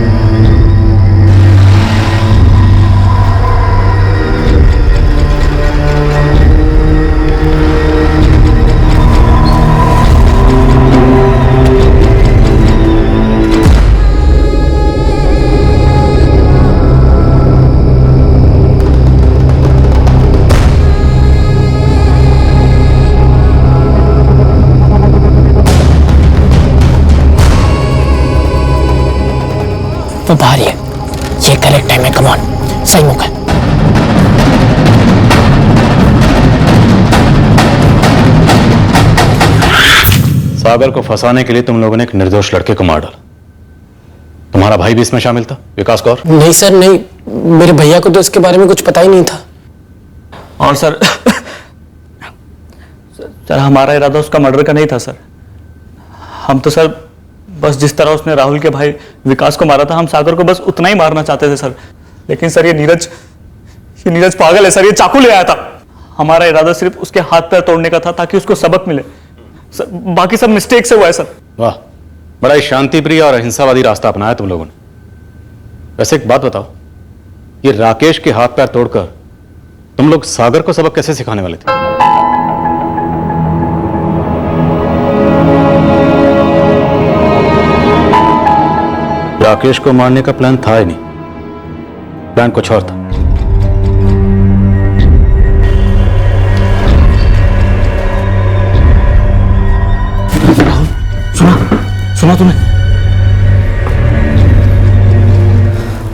वो बाहर ही है। ये करेक्ट टाइम है। कम ऑन, सही मौका है। सागर को फंसाने के लिए तुम लोगों ने एक निर्दोष लड़के को मार डाला। तुम्हारा भाई भी इसमें शामिल था, विकास कौर? नहीं सर नहीं, मेरे भैया को तो इसके बारे में कुछ पता ही नहीं था। और सर सर हमारा इरादा उसका मर्डर का नहीं था सर। हम तो सर बस जिस तरह उसने राहुल के भाई विकास को मारा था, हम सागर को बस उतना ही मारना चाहते थे सर। लेकिन सर ये नीरज पागल है सर। ये चाकू ले आया था। हमारा इरादा सिर्फ उसके हाथ पैर तोड़ने का था ताकि उसको सबक मिले सर। बाकी सब मिस्टेक से हुआ है सर। वाह, बड़ा ही शांतिप्रिय और अहिंसावादी रास्ता अपनाया तुम लोगों ने। वैसे एक बात बताओ, ये राकेश के हाथ पैर तोड़कर तुम लोग सागर को सबक कैसे सिखाने वाले थे? राकेश को मारने का प्लान था ही नहीं, प्लान कुछ और था। सुना तूने?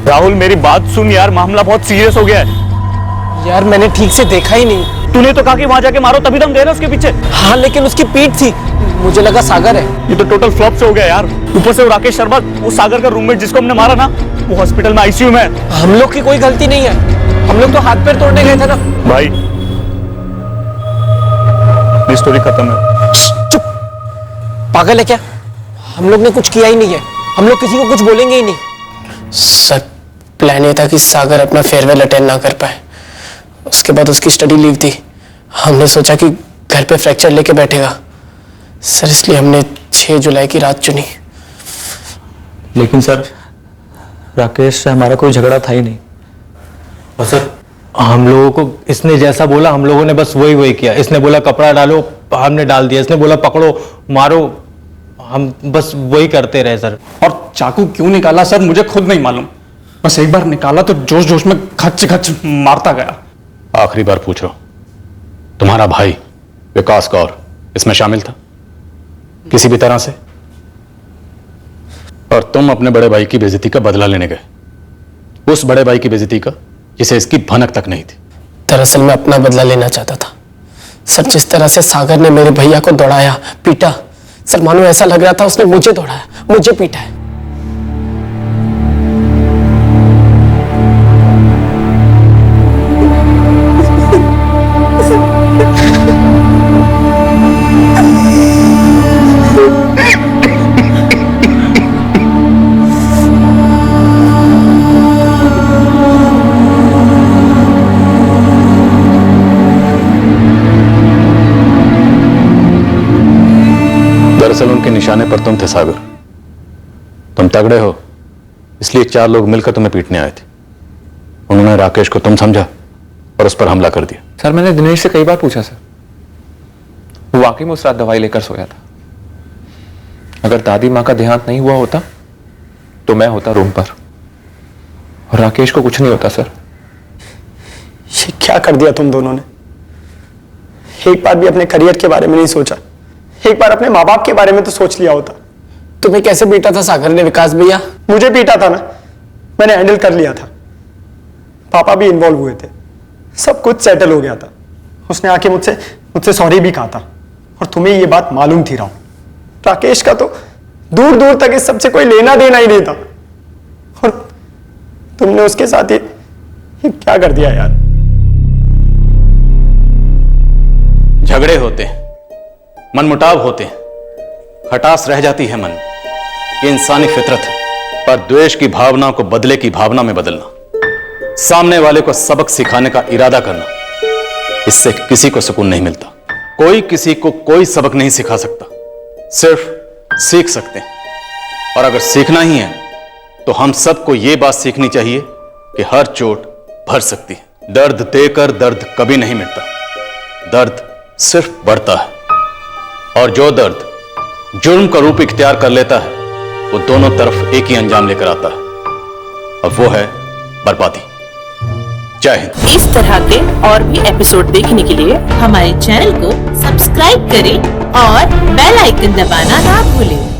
राहुल मेरी बात सुन यार, मामला बहुत सीरियस हो गया है। यार मैंने ठीक से देखा ही नहीं। तूने तो कहा कि वहां जाके मारो, तभी तो हम गए ना उसके पीछे। हाँ लेकिन उसकी पीठ थी, मुझे लगा सागर है। ये तो टोटल फ्लॉप से हो गया यार। ऊपर से वो राकेश शर्मा, वो सागर का रूममेट जिसको हमने मारा ना, वो हॉस्पिटल में आईसीयू में है। हम लोग की कोई गलती नहीं है, हम लोग तो हाथ पैर तोड़ने गए थे ना। भाई ये स्टोरी खत्म है। चुप, पागल है क्या? हम लोग ने कुछ किया ही नहीं है, हम लोग किसी को कुछ बोलेंगे ही नहीं। सर प्लान ये था कि सागर अपना फेयरवेल अटेंड ना कर पाए, उसके बाद उसकी स्टडी लीव थी। हमने सोचा कि घर पे फ्रैक्चर लेके बैठेगा सर, इसलिए हमने 6 जुलाई की रात चुनी। लेकिन सर राकेश से हमारा कोई झगड़ा था ही नहीं। और सर हम लोगों को इसने जैसा बोला हम लोगों ने बस वही किया। इसने बोला कपड़ा डालो, हमने डाल दिया। इसने बोला पकड़ो मारो, हम बस वही करते रहे सर। और चाकू क्यों निकाला सर मुझे खुद नहीं मालूम, बस एक बार निकाला तो जोश जोश में खच खच मारता गया। आखिरी बार पूछ रहा हूं, तुम्हारा भाई विकास कौर इसमें शामिल था किसी भी तरह से? और तुम अपने बड़े भाई की बेइज्जती का बदला लेने गए, उस बड़े भाई की बेइज्जती का जिसे इसकी भनक तक नहीं थी। दरअसल मैं अपना बदला लेना चाहता था सर। जिस तरह से सागर ने मेरे भैया को दौड़ाया पीटा सर, मानो ऐसा लग रहा था उसने मुझे दौड़ाया, मुझे पीटा है। दरअसल उनके निशाने पर तुम थे सागर। तुम तगड़े हो इसलिए 4 लोग मिलकर तुम्हें पीटने आए थे। उन्होंने राकेश को तुम समझा और उस पर हमला कर दिया। सर मैंने दिनेश से कई बार पूछा सर, वो वाकई में उस रात दवाई लेकर सोया था। अगर दादी माँ का देहांत नहीं हुआ होता तो मैं होता रूम पर और राकेश को कुछ नहीं होता सर। ये क्या कर दिया तुम दोनों ने? एक बार भी अपने करियर के बारे में नहीं सोचा, एक बार अपने माँ बाप के बारे में तो सोच लिया होता। तुम्हें कैसे पीटा था सागर ने विकास भैया? मुझे पीटा था ना, मैंने हैंडल कर लिया था। पापा भी इन्वॉल्व हुए थे, सब कुछ सेटल हो गया था। उसने आके मुझसे सॉरी भी कहा था। और तुम्हें ये बात मालूम थी राहुल, राकेश का तो दूर दूर तक इस सबसे कोई लेना देना ही नहीं था। और तुमने उसके साथ ये क्या कर दिया यार? झगड़े होते, मनमुटाव होते, खटास रह जाती है मन, ये इंसानी फितरत है। पर द्वेष की भावना को बदले की भावना में बदलना, सामने वाले को सबक सिखाने का इरादा करना, इससे किसी को सुकून नहीं मिलता। कोई किसी को कोई सबक नहीं सिखा सकता, सिर्फ सीख सकते हैं। और अगर सीखना ही है तो हम सबको यह बात सीखनी चाहिए कि हर चोट भर सकती है। दर्द देकर दर्द कभी नहीं मिटता, दर्द सिर्फ बढ़ता है। और जो दर्द जुर्म का रूप इख्तियार कर लेता है वो दोनों तरफ एक ही अंजाम लेकर आता है, और वो है बर्बादी। जय हिंद। इस तरह के और भी एपिसोड देखने के लिए हमारे चैनल को सब्सक्राइब करें और बेल आइकन दबाना ना भूलें।